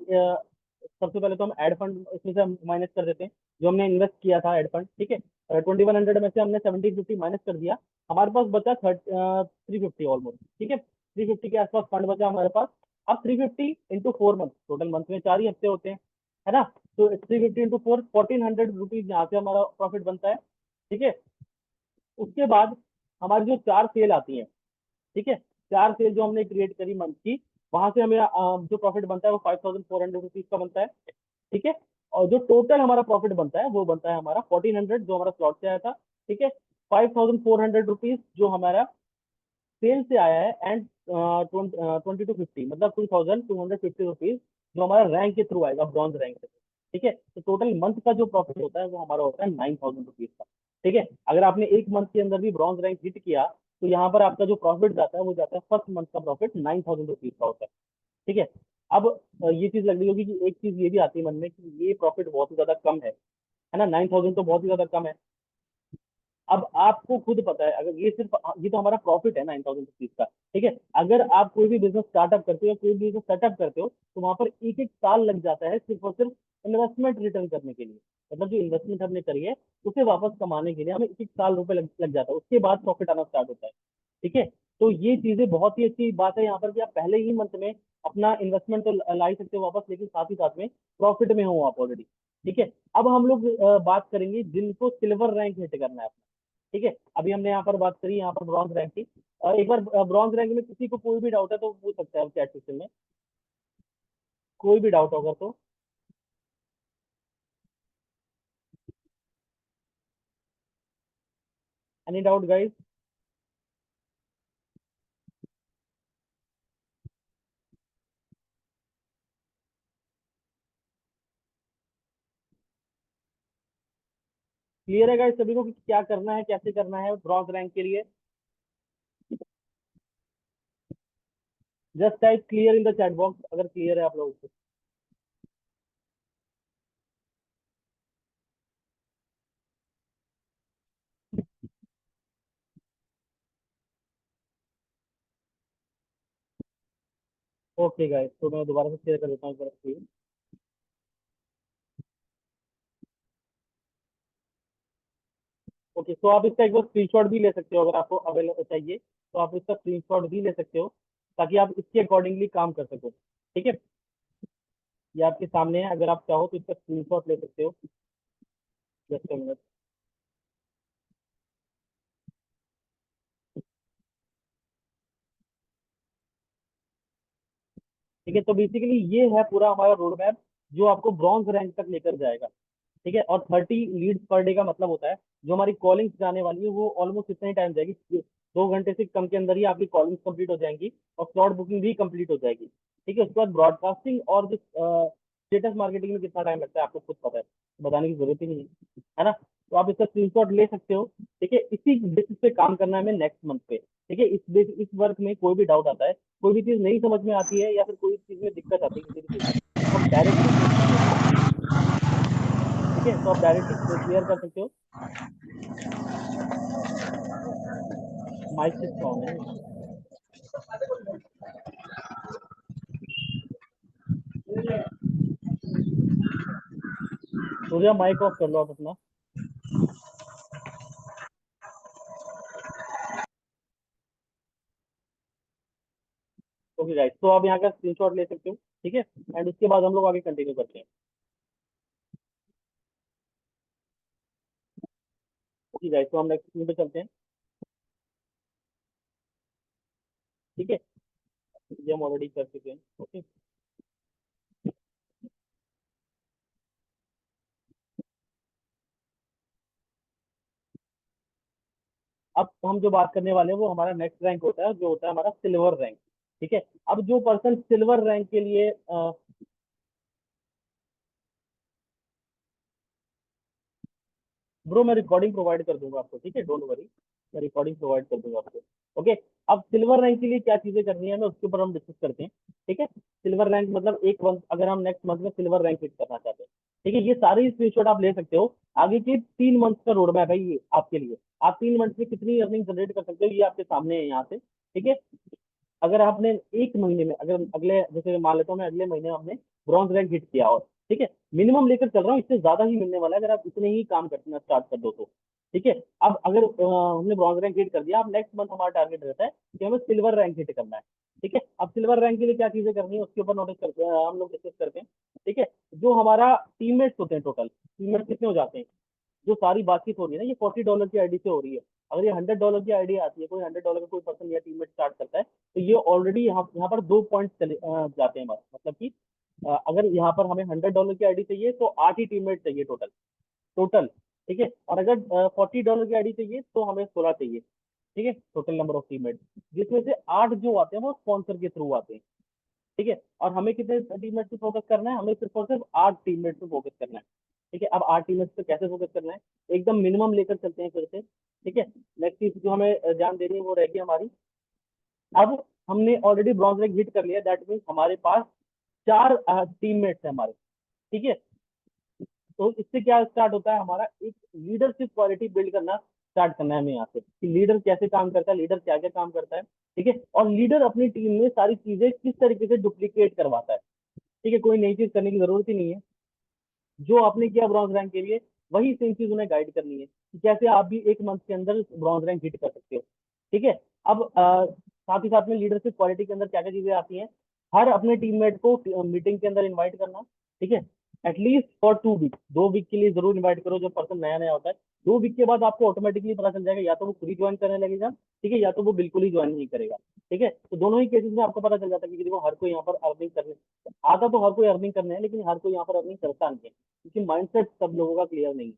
सबसे पहले तो हम एड फंड इसमें से माइनस कर देते हैं, जो हमने इन्वेस्ट किया था एड फंड, ठीक है। 2100 में से हमने 1750 माइनस कर दिया, हमारे पास बचा 350 ऑलमोस्ट, ठीक है। 350 के आसपास फंड बचा हमारे पास। अब 350 इंटू 4 मंथ, टोटल मंथ में 4 ही हफ्ते होते हैं, है ना। तो 350 इंटू 4, 1400 रुपीज यहाँ से हमारा प्रॉफिट बनता है, ठीक है। उसके बाद हमारी जो 4 सेल आती है, ठीक है, 4 सेल जो हमने क्रिएट करी मंथ की, वहां से हमें जो प्रॉफिट बनता है वो 5400 रुपीज का बनता है, ठीक है। और जो टोटल हमारा प्रॉफिट बनता है वो बनता है हमारा 1400, जो हमारा स्लॉट से आया था, ठीक है। 5400 रुपीज जो हमारा सेल से आया है, एंड 2250 मतलब 2250 रुपीज जो हमारा रैंक के थ्रू आएगा, ब्रॉन्ज रैंक से, ठीक है। तो टोटल मंथ का जो प्रॉफिट होता है वो हमारा होता है 9000 रुपीज का, ठीक है। अगर आपने एक मंथ के अंदर भी ब्रॉन्ज रैंक हिट किया तो यहाँ पर आपका जो प्रॉफिट जाता है वो जाता है, फर्स्ट मंथ का प्रॉफिट 9000 रुपीज का होता है, ठीक है। अब ये चीज लग रही होगी कि एक चीज ये भी आती है मन में कि ये प्रॉफिट बहुत ही ज्यादा कम है ना, 9000 तो बहुत ही ज्यादा कम है। अब आपको खुद पता है, अगर ये सिर्फ ये तो हमारा प्रॉफिट है 9000 रुपीज का, ठीक है। अगर आप कोई भी बिजनेस स्टार्टअप करते हो, कोई भी बिजनेस सेटअप करते हो, तो वहां पर एक एक साल लग जाता है सिर्फ और सिर्फ इन्वेस्टमेंट रिटर्न करने के लिए। मतलब जो इन्वेस्टमेंट हमने करी है उसे वापस कमाने के लिए हमें एक एक साल रुपए लग जाता है, उसके बाद प्रॉफिट आना स्टार्ट होता है, ठीक है। तो ये चीजें बहुत ही अच्छी बात है यहाँ पर कि आप पहले ही मंथ में अपना इन्वेस्टमेंट तो ला ही सकते हो वापस, लेकिन साथ ही साथ में प्रॉफिट में हो आप ऑलरेडी, ठीक है। अब हम लोग बात करेंगे जिनको सिल्वर रैंक हिट करना है, ठीक है। अभी हमने यहाँ पर बात करी यहाँ पर ब्रॉन्ज रैंक की। एक बार ब्रॉन्ज रैंक में किसी को कोई भी डाउट है तो पूछ सकता है चैट सेक्शन में, कोई भी डाउट होगा तो। Any doubt guys? क्लियर है गाइस सभी को कि क्या करना है, कैसे करना है ब्रॉन्ज रैंक के लिए? Just type clear in the chat box अगर क्लियर है आप लोगों को। ओके गाइस, तो मैं दोबारा से शेयर कर देता हूँ एक बार। ओके, तो आप इसका एक बार स्क्रीनशॉट भी ले सकते हो अगर आपको अवेलेबल चाहिए, तो आप इसका स्क्रीनशॉट भी ले सकते हो ताकि आप इसके अकॉर्डिंगली काम कर सको, ठीक है। ये आपके सामने है, अगर आप चाहो तो इसका स्क्रीनशॉट ले सकते हो। Just minute. ठीक है, तो बेसिकली ये है पूरा हमारा रोड मैप जो आपको ब्रॉन्ज रैंक तक लेकर जाएगा, ठीक है। और 30 लीड्स पर डे का मतलब होता है जो हमारी कॉलिंग जाने वाली है वो ऑलमोस्ट इतना ही टाइम जाएगी, 2 घंटे से कम के अंदर ही आपकी कॉलिंग कंप्लीट हो जाएंगी और स्लॉट बुकिंग भी कंप्लीट हो जाएगी, ठीक है। उसके बाद ब्रॉडकास्टिंग और जो स्टेटस मार्केटिंग में कितना टाइम लगता है आपको खुद पता है, बताने की जरूरत ही नहीं है ना। तो आप इसका स्क्रीनशॉट ले सकते हो। ठीक है, इसी बेसिस पे काम करना है हमें नेक्स्ट मंथ पे। ठीक है, इस वर्क में कोई भी डाउट आता है, कोई भी चीज नहीं समझ में आती है, या फिर कोई चीज में दिक्कत आती है किसी भी चीज में, तो आप डायरेक्टली पूछ सकते हो मुझसे। ठीक है, तो आप डायरेक्टली क्लियर कर सकते हो। माइक किसका ऑन है? सूर्या माइक ऑफ कर लो आप अपना। ओके गाइस, तो आप यहाँ का स्क्रीनशॉट ले सकते हो। ठीक है, एंड उसके बाद हम लोग आगे कंटिन्यू करते हैं। ओके गाइस, तो हम नेक्स्ट स्क्रीन पे चलते हैं। ठीक है, ये हम ऑलरेडी कर चुके हैं। ओके, अब हम जो बात करने वाले हैं वो हमारा नेक्स्ट रैंक होता है, जो होता है हमारा सिल्वर रैंक। ठीक है, अब जो पर्सन सिल्वर रैंक के लिए ब्रो मैं रिकॉर्डिंग प्रोवाइड कर दूंगा आपको। ठीक है, डोंट वरी, मैं रिकॉर्डिंग प्रोवाइड कर दूंगा आपको। ओके, अब सिल्वर रैंक के लिए क्या चीजें करनी है, मैं उसके ऊपर हम डिस्कस करते हैं। ठीक है, सिल्वर रैंक मतलब एक मंथ, अगर हम नेक्स्ट मंथ में सिल्वर रैंक हिट करना चाहते हैं। ठीक है, ये सारी स्क्रीनशॉट आप ले सकते हो। आगे के 3 मंथ का रोड मैप है ये आपके लिए। आप 3 मंथ में कितनी अर्निंग जनरेट कर सकते हो, ये आपके सामने है यहाँ से। ठीक है, अगर आपने एक महीने में, अगर अगले, जैसे मान लेता हूँ मैं, अगले महीने हमने ब्रॉन्ज रैंक हिट किया, और ठीक है, मिनिमम लेकर चल रहा हूँ, इससे ज्यादा ही मिलने वाला है अगर आप इतने ही काम करना स्टार्ट कर दो तो। ठीक है, अब अगर हमने ब्रॉन्ज रैंक हिट कर दिया, अब नेक्स्ट मंथ हमारा टारगेट रहता है कि हमें सिल्वर रैंक हिट करना है। ठीक है, अब सिल्वर रैंक के लिए क्या चीजें करनी है उसके ऊपर नोटिस करते हैं, हम लोग डिस्कस करते हैं। ठीक है, जो हमारा टीममेट्स होते हैं, टोटल टीममेट्स कितने हो जाते हैं, जो सारी बातचीत हो रही है ना, ये $40 की आईडी से हो रही है। अगर ये $100 की आईडी आती है, कोई $100 का कोई पर्सन या टीममेट स्टार्ट करता है, तो ये ऑलरेडी यहाँ यहाँ पर 2 पॉइंट चले जाते हैं बस। मतलब कि अगर यहाँ पर हमें $100 की आईडी चाहिए तो 8 ही टीममेट चाहिए टोटल। टोटल, ठीक है, और अगर $40 की आईडी चाहिए तो हमें 16 चाहिए। ठीक है, टोटल नंबर ऑफ टीममेट, जिसमें से 8 जो आते हैं वो स्पॉन्सर के थ्रू आते हैं। ठीक है, और हमें कितने टीममेट पे फोकस करना है, हमें सिर्फ और सिर्फ 8 टीममेट पे फोकस करना है। ठीक है, अब 8 टीममेट पे कैसे फोकस करना है, एकदम मिनिमम लेकर चलते हैं फिर से। ठीक है, नेक्स्ट चीज जो हमें ध्यान देनी है वो रहेगी हमारी, अब हमने ऑलरेडी ब्रॉन्ज रैंक हिट कर लिया, दैट मीन्स हमारे पास 4 टीममेट्स है हमारे। ठीक है, तो इससे क्या स्टार्ट होता है, हमारा एक लीडरशिप क्वालिटी बिल्ड करना स्टार्ट करना है हमें यहाँ से, कि लीडर कैसे काम करता है, लीडर क्या क्या काम करता है। ठीक है, और लीडर अपनी टीम में सारी चीजें किस तरीके से डुप्लीकेट करवाता है। ठीक है, कोई नई चीज करने की जरूरत ही नहीं है, जो आपने किया ब्रॉन्ज रैंक के लिए वही सेम चीज उन्हें गाइड करनी है, कि कैसे आप भी एक मंथ के अंदर ब्रॉन्ज रैंक हिट कर सकते हो। ठीक है, अब साथ ही साथ में लीडरशिप क्वालिटी के अंदर क्या क्या चीजें आती हैं, हर अपने टीममेट को मीटिंग के अंदर इन्वाइट करना। ठीक है, एटलीस्ट फॉर 2 वीक, 2 वीक के लिए जरूर इन्वाइट करो, जो पर्सन नया नया होता है। 2 वीक के बाद आपको ऑटोमेटिकली पता चल जाएगा, या तो वो खुद ही ज्वाइन करने लगेगा, ठीक है, या तो वो बिल्कुल ही ज्वाइन नहीं करेगा। ठीक है, तो दोनों ही केसेस में आपको पता चल जाता है कि देखो हर कोई यहाँ पर अर्निंग करने आता, तो हर कोई अर्निंग करने है, लेकिन हर कोई यहाँ पर अर्निंग करता नहीं है, क्योंकि माइंडसेट सब लोगों का क्लियर नहीं है।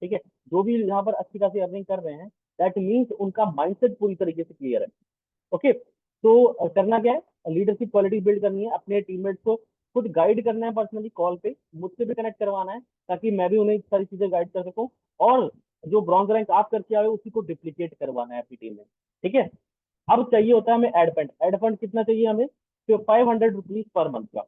ठीक है, जो भी यहाँ पर अच्छी खासी अर्निंग कर रहे हैं, दैट मीन्स उनका माइंडसेट पूरी तरीके से क्लियर है। ओके, तो करना क्या है, लीडरशिप क्वालिटी बिल्ड करनी है, अपने टीममेट्स को खुद गाइड करना है, पर्सनली कॉल पे मुझसे भी कनेक्ट करवाना है, ताकि मैं भी उन्हें सारी चीजें गाइड कर सकूं, और जो ब्रॉन्ज रैंक आप करके आए हो उसी को डिप्लीकेट करवाना है अपनी टीम में। ठीक है, अब चाहिए होता है हमें एड फंड। एड फंड कितना चाहिए हमें, तो ₹500 पर मंथ का।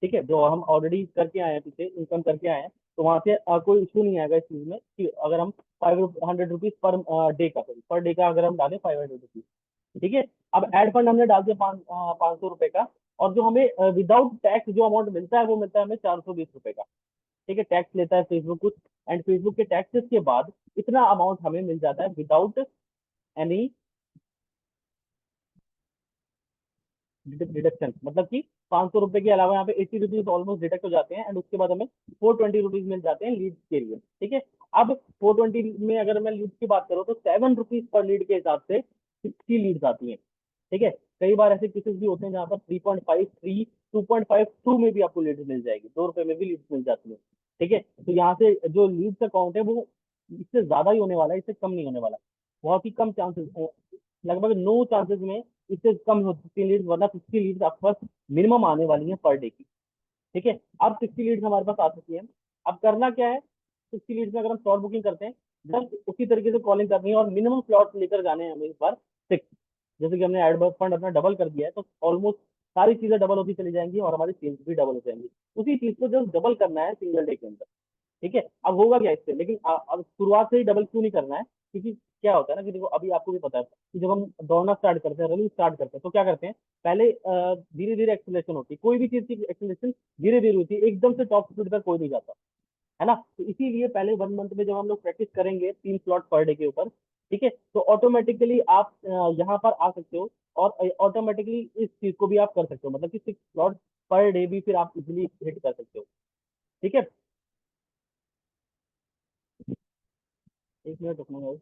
ठीक है, जो हम ऑलरेडी करके आए हैं, पीछे इनकम करके आए हैं, तो वहां से कोई इशू नहीं आएगा इस चीज में, कि अगर हम ₹500 पर डे का, सॉरी पर डे का अगर हम डालें ₹500। ठीक है, अब एड फंड हमने डाल दिया 500 रुपए का, और जो हमें विदाउट टैक्स जो अमाउंट मिलता है वो मिलता है हमें ₹420 का। ठीक है, टैक्स लेता है फेसबुक कुछ, एंड फेसबुक के टैक्सेस के बाद इतना अमाउंट हमें मिल जाता है विदाउट एनी डिडक्शन। मतलब कि ₹500 के अलावा यहाँ पे ₹80 ऑलमोस्ट डिडक्ट हो जाते हैं, एंड उसके बाद हमें ₹420 मिल जाते हैं लीड्स के लिए। ठीक है, अब 420 में अगर मैं लीड्स की बात करूँ तो ₹7 पर लीड के हिसाब से 60 लीड्स आती हैं। ठीक है, कई बार ऐसे केसेस भी होते हैं जहाँ पर 3.53, 2.52 में भी आपको लीड्स मिल जाएगी, ₹2 में भी लीड्स मिल जाती है। ठीक है, तो यहाँ से जो लीड्स का काउंट है वो इससे ज्यादा ही होने वाला है, इससे कम नहीं होने वाला। बहुत ही कम चांसेस, लगभग नो चांसेस में इससे कम हो 60 लीड्स, वरना 60 लीड्स आपके पास मिनिमम आने वाली है पर डे की। ठीक है, अब 60 लीड्स हमारे पास आ चुकी है। अब करना क्या है, 60 लीड्स में अगर हम शॉर्ट बुकिंग करते हैं, जस्ट उसी तरीके से कॉलिंग करनी है और मिनिमम स्लॉट लेकर जाने हैं हमें इस बार 6। जैसे कि हमने एड फंड अपना डबल कर दिया है, तो ऑलमोस्ट सारी चीजें डबल होती चली जाएंगी और हमारी सेल्स भी डबल हो जाएंगी। उसी चीज को जस्ट डबल करना है सिंगल डे के अंदर। ठीक है, अब होगा क्या इससे, लेकिन अब शुरुआत से ही डबल क्यों नहीं करना है, क्योंकि क्या होता है ना कि देखो अभी आपको भी पता है कि जब हम दौड़ना स्टार्ट करते हैं, रनिंग स्टार्ट करते हैं, तो क्या करते हैं, पहले धीरे धीरे एक्सेलरेशन होती है, कोई भी चीज की एक्सेलरेशन धीरे धीरे होती है, एकदम से टॉप स्पीड तक कोई नहीं जाता है ना। तो इसीलिए पहले 1 मंथ में जब हम लोग प्रैक्टिस करेंगे 3 स्लॉट पर डे के ऊपर, ठीक है, तो ऑटोमेटिकली आप यहाँ पर आ सकते हो और ऑटोमेटिकली इस चीज को भी आप कर सकते हो, मतलब कि 6 स्लॉट पर डे भी फिर आप इजिली हिट कर सकते हो। ठीक है, 1 मिनट रुकना।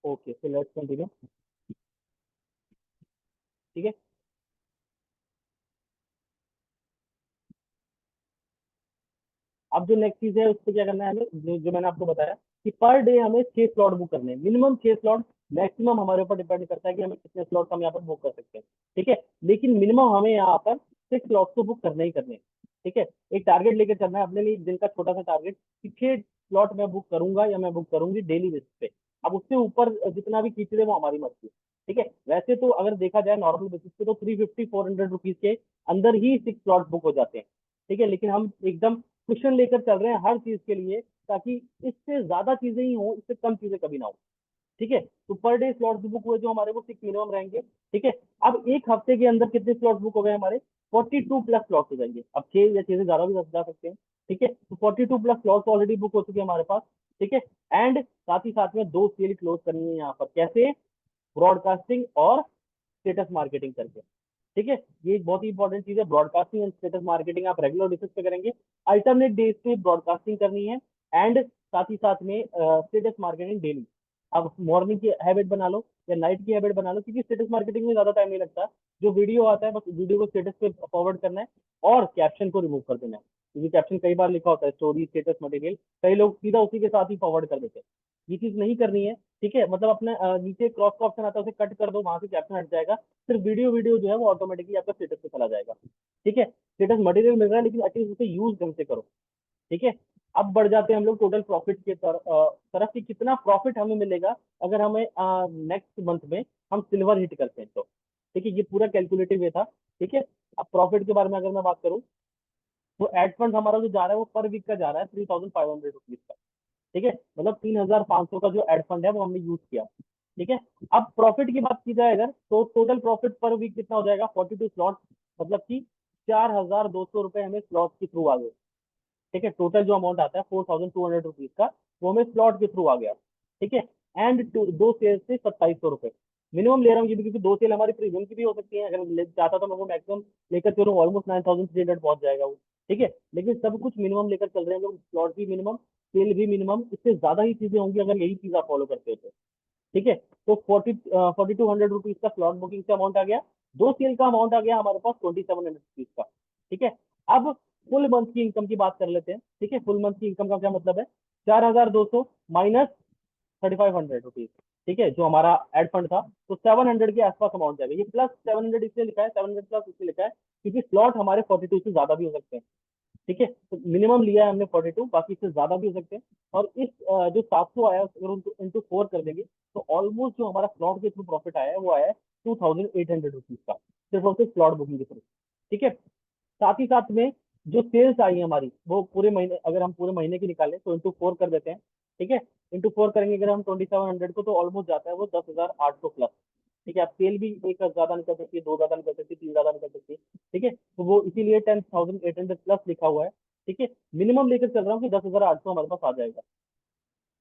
Okay, so let's continue. ठीक है, अब जो नेक्स्ट चीज है उस पर क्या करना है हमें, जो मैंने आपको बताया कि पर डे हमें 6 स्लॉट बुक करने हैं, मिनिमम 6 स्लॉट। मैक्सिमम हमारे ऊपर डिपेंड करता है कि हमें कितने स्लॉट हम यहाँ पर बुक कर सकते हैं। ठीक है, लेकिन मिनिमम हमें यहाँ पर 6 स्लॉट तो बुक करने ही करने हैं। ठीक है, एक टारगेट लेकर चलना है अपने लिए, एक दिन का छोटा सा टारगेट कि 6 स्लॉट मैं बुक करूंगा या मैं बुक करूंगी डेली बेसिस पे। अब उससे ऊपर जितना भी खींच ले वो हमारी मर्जी है। ठीक है, वैसे तो अगर देखा जाए नॉर्मल बेसिस पे तो 350-400 रुपीज के अंदर ही 6 स्लॉट बुक हो जाते हैं। ठीक है, लेकिन हम एकदम क्वेश्चन लेकर चल रहे हैं हर चीज के लिए, ताकि इससे ज्यादा चीजें ही हो, इससे कम चीजें कभी ना हो। ठीक है, तो पर डे स्लॉट बुक हुए जो हमारे वो 6 मिनिमम रहेंगे। ठीक है, अब एक हफ्ते के अंदर कितने स्लॉट बुक हो गए हमारे, 42+ स्लॉट हो जाएंगे। अब 6 या 6 से ज्यादा भी जा सकते हैं। ठीक है, तो 42+ स्लॉट ऑलरेडी बुक हो चुके हैं हमारे पास। ठीक है, एंड साथ ही साथ में 2 सेल क्लोज करनी है यहाँ पर, कैसे, ब्रॉडकास्टिंग और स्टेटस मार्केटिंग करके। ठीक है, ये एक बहुत ही इंपॉर्टेंट चीज है, ब्रॉडकास्टिंग एंड स्टेटस मार्केटिंग आप रेगुलर बेसिस पे करेंगे। अल्टरनेट डेज पे ब्रॉडकास्टिंग करनी है एंड साथ ही साथ में स्टेटस मार्केटिंग डेली। अब मॉर्निंग की हैबिट बना लो या नाइट की हैबिट बना लो, क्योंकि स्टेटस मार्केटिंग में ज्यादा टाइम नहीं लगता। जो वीडियो आता है बस वीडियो को स्टेटस पे फॉरवर्ड करना है और कैप्शन को रिमूव कर देना है, क्योंकि कैप्शन कई बार लिखा होता है स्टोरी स्टेटस मटेरियल, कई लोग सीधा उसी के साथ ही फॉरवर्ड कर देते हैं। ये चीज नहीं करनी है। ठीक है, मतलब अपने नीचे क्रॉस का ऑप्शन आता है, उसे कट कर दो, वहां से कैप्शन हट जाएगा। सिर्फ वीडियो वीडियो जो है वो ऑटोमेटिकली आपका स्टेटस पे चला जाएगा। ठीक है, स्टेटस मटेरियल मिल रहा है लेकिन एटलीस्ट उसे यूज ढंग से करो। ठीक है, अब बढ़ जाते हैं हम लोग टोटल प्रॉफिट के तरफ कि कितना प्रॉफिट हमें मिलेगा अगर हमें नेक्स्ट मंथ में हम सिल्वर हिट करते हैं तो। ठीक है, ये पूरा कैलकुलेटिव वे था। ठीक है, अब प्रॉफिट के बारे में अगर मैं बात करूँ, तो एड फंड हमारा जो जा रहा है वो पर वीक का जा रहा है 3500 रुपीज का। ठीक है, मतलब 3500 का जो एड फंड है वो हमने यूज किया। ठीक है, अब प्रॉफिट की बात की जाए अगर, तो टोटल प्रॉफिट पर वीक कितना हो जाएगा, 42 स्लॉट, मतलब कि 4200 रुपये हमें स्लॉट के थ्रू आ गए। ठीक है, टोटल जो अमाउंट आता है 4200 रुपीज का, वो हमें स्लॉट के थ्रू आ गया। ठीक है, एंड 2 सेल से 2700 रुपये मिनिमम ले रहा हूँ ये भी, क्योंकि 2 सेल हमारी प्रीमियम की भी हो सकती है, अगर चाहता तो मैं वो मैक्सिमम लेकर चलूँ, ऑलमोस्ट 9300 पहुंच जाएगा वो। ठीक है, लेकिन सब कुछ मिनिमम लेकर चल रहे हैं लोग, स्लॉट भी मिनिमम, सेल भी मिनिमम, इससे ज्यादा ही चीजें होंगी अगर यही चीज आप फॉलो करते हो तो। ठीक है, तो 4200 रुपीज का स्लॉट बुकिंग का अमाउंट आ गया, 2 सेल का अमाउंट आ गया हमारे पास 2700 रुपीज का। ठीक है, अब फुल मंथ की इनकम की बात कर लेते हैं। ठीक है, फुल मंथ की इनकम का क्या मतलब है, 4200 माइनस 3500 रुपीज। ठीक है, जो हमारा एड फंड था, तो 700 के आसपास अमाउंट जाएगा। ये प्लस 700 इसलिए लिखा है, 700+ इसलिए लिखा है क्योंकि स्लॉट हमारे 42 से ज्यादा भी हो सकते हैं। ठीक है, तो मिनिमम लिया है हमने 42, बाकी इससे ज्यादा भी हो सकते हैं। और इस जो 700 आया अगर उनको इंटू 4 कर देंगे, तो ऑलमोस्ट जो हमारा स्लॉट के थ्रू प्रॉफिट आया है वो आया है 2800 रुपीज का, सिर्फ और सिर्फ स्लॉट बुकिंग के थ्रू। ठीक है, साथ ही साथ में जो सेल्स आई है हमारी, वो पूरे महीने, अगर हम पूरे महीने की निकालें तो इंटू 4 कर देते हैं। ठीक है, इंटू 4 करेंगे अगर हम 2700 को, तो ऑलमोस्ट जाता है वो 10,800 प्लस। ठीक है, आप सेल भी एक ज्यादा निकल सकती है, दो ज्यादा निकल सकती है, तीन ज्यादा निकल सकती है। ठीक है, तो वो इसीलिए 10,800+ लिखा हुआ है। ठीक है, मिनिमम लेकर चल रहा हूँ कि 10,800 हमारे पास आ जाएगा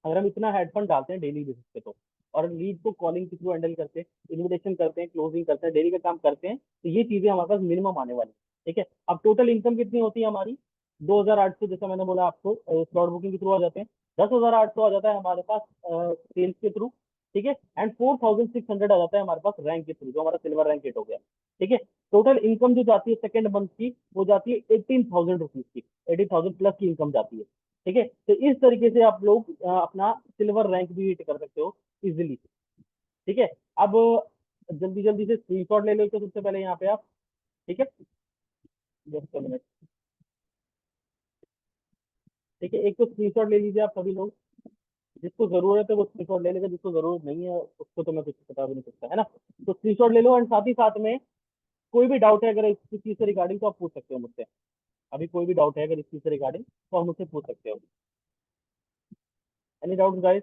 अगर हम इतना हेडफंड डालते हैं डेली बेसिस पे तो। और लीड को कॉलिंग के थ्रू हैंडल करते हैं, इन्विटेशन करते हैं, क्लोजिंग करते हैं, डेली का काम करते हैं, तो ये चीजें हमारे पास मिनिमम आने वाली। ठीक है, अब टोटल इनकम कितनी होती है हमारी, 2,800, जैसा मैंने बोला आपको, स्लॉट बुकिंग के थ्रू आ जाते हैं। 10,800 आ जाता है हमारे पास सेल्स के थ्रू। ठीक है, एंड 4,600 आ जाता है हमारे पास रैंक के थ्रू, जो हमारा सिल्वर रैंक हिट हो गया। ठीक है, टोटल इनकम जो जाती है सेकंड मंथ की, वो जाती है 18,000 रुपीज की, 18,000+ की इनकम जाती है। ठीक है, तो इस तरीके से आप लोग अपना सिल्वर रैंक भी हिट कर सकते हो इजिली। ठीक है। अब जल्दी जल्दी से स्क्रीनशॉट ले लो तो सबसे पहले यहाँ पे आप। ठीक है, जस्ट मिनट। ठीक है, एक तो स्क्रीनशॉट ले लीजिए आप सभी लोग। जिसको जरूरत है वो स्क्रीनशॉट ले लेगा, जिसको जरूरत नहीं है उसको तो मैं कुछ बता भी नहीं सकता, है ना। तो स्क्रीनशॉट ले लो, एंड साथ ही साथ में कोई भी डाउट है अगर इस चीज से रिगार्डिंग तो आप पूछ सकते हो मुझसे। अभी कोई भी डाउट है अगर इस चीज से रिगार्डिंग तो आप मुझसे पूछ सकते हो। Any doubt guys?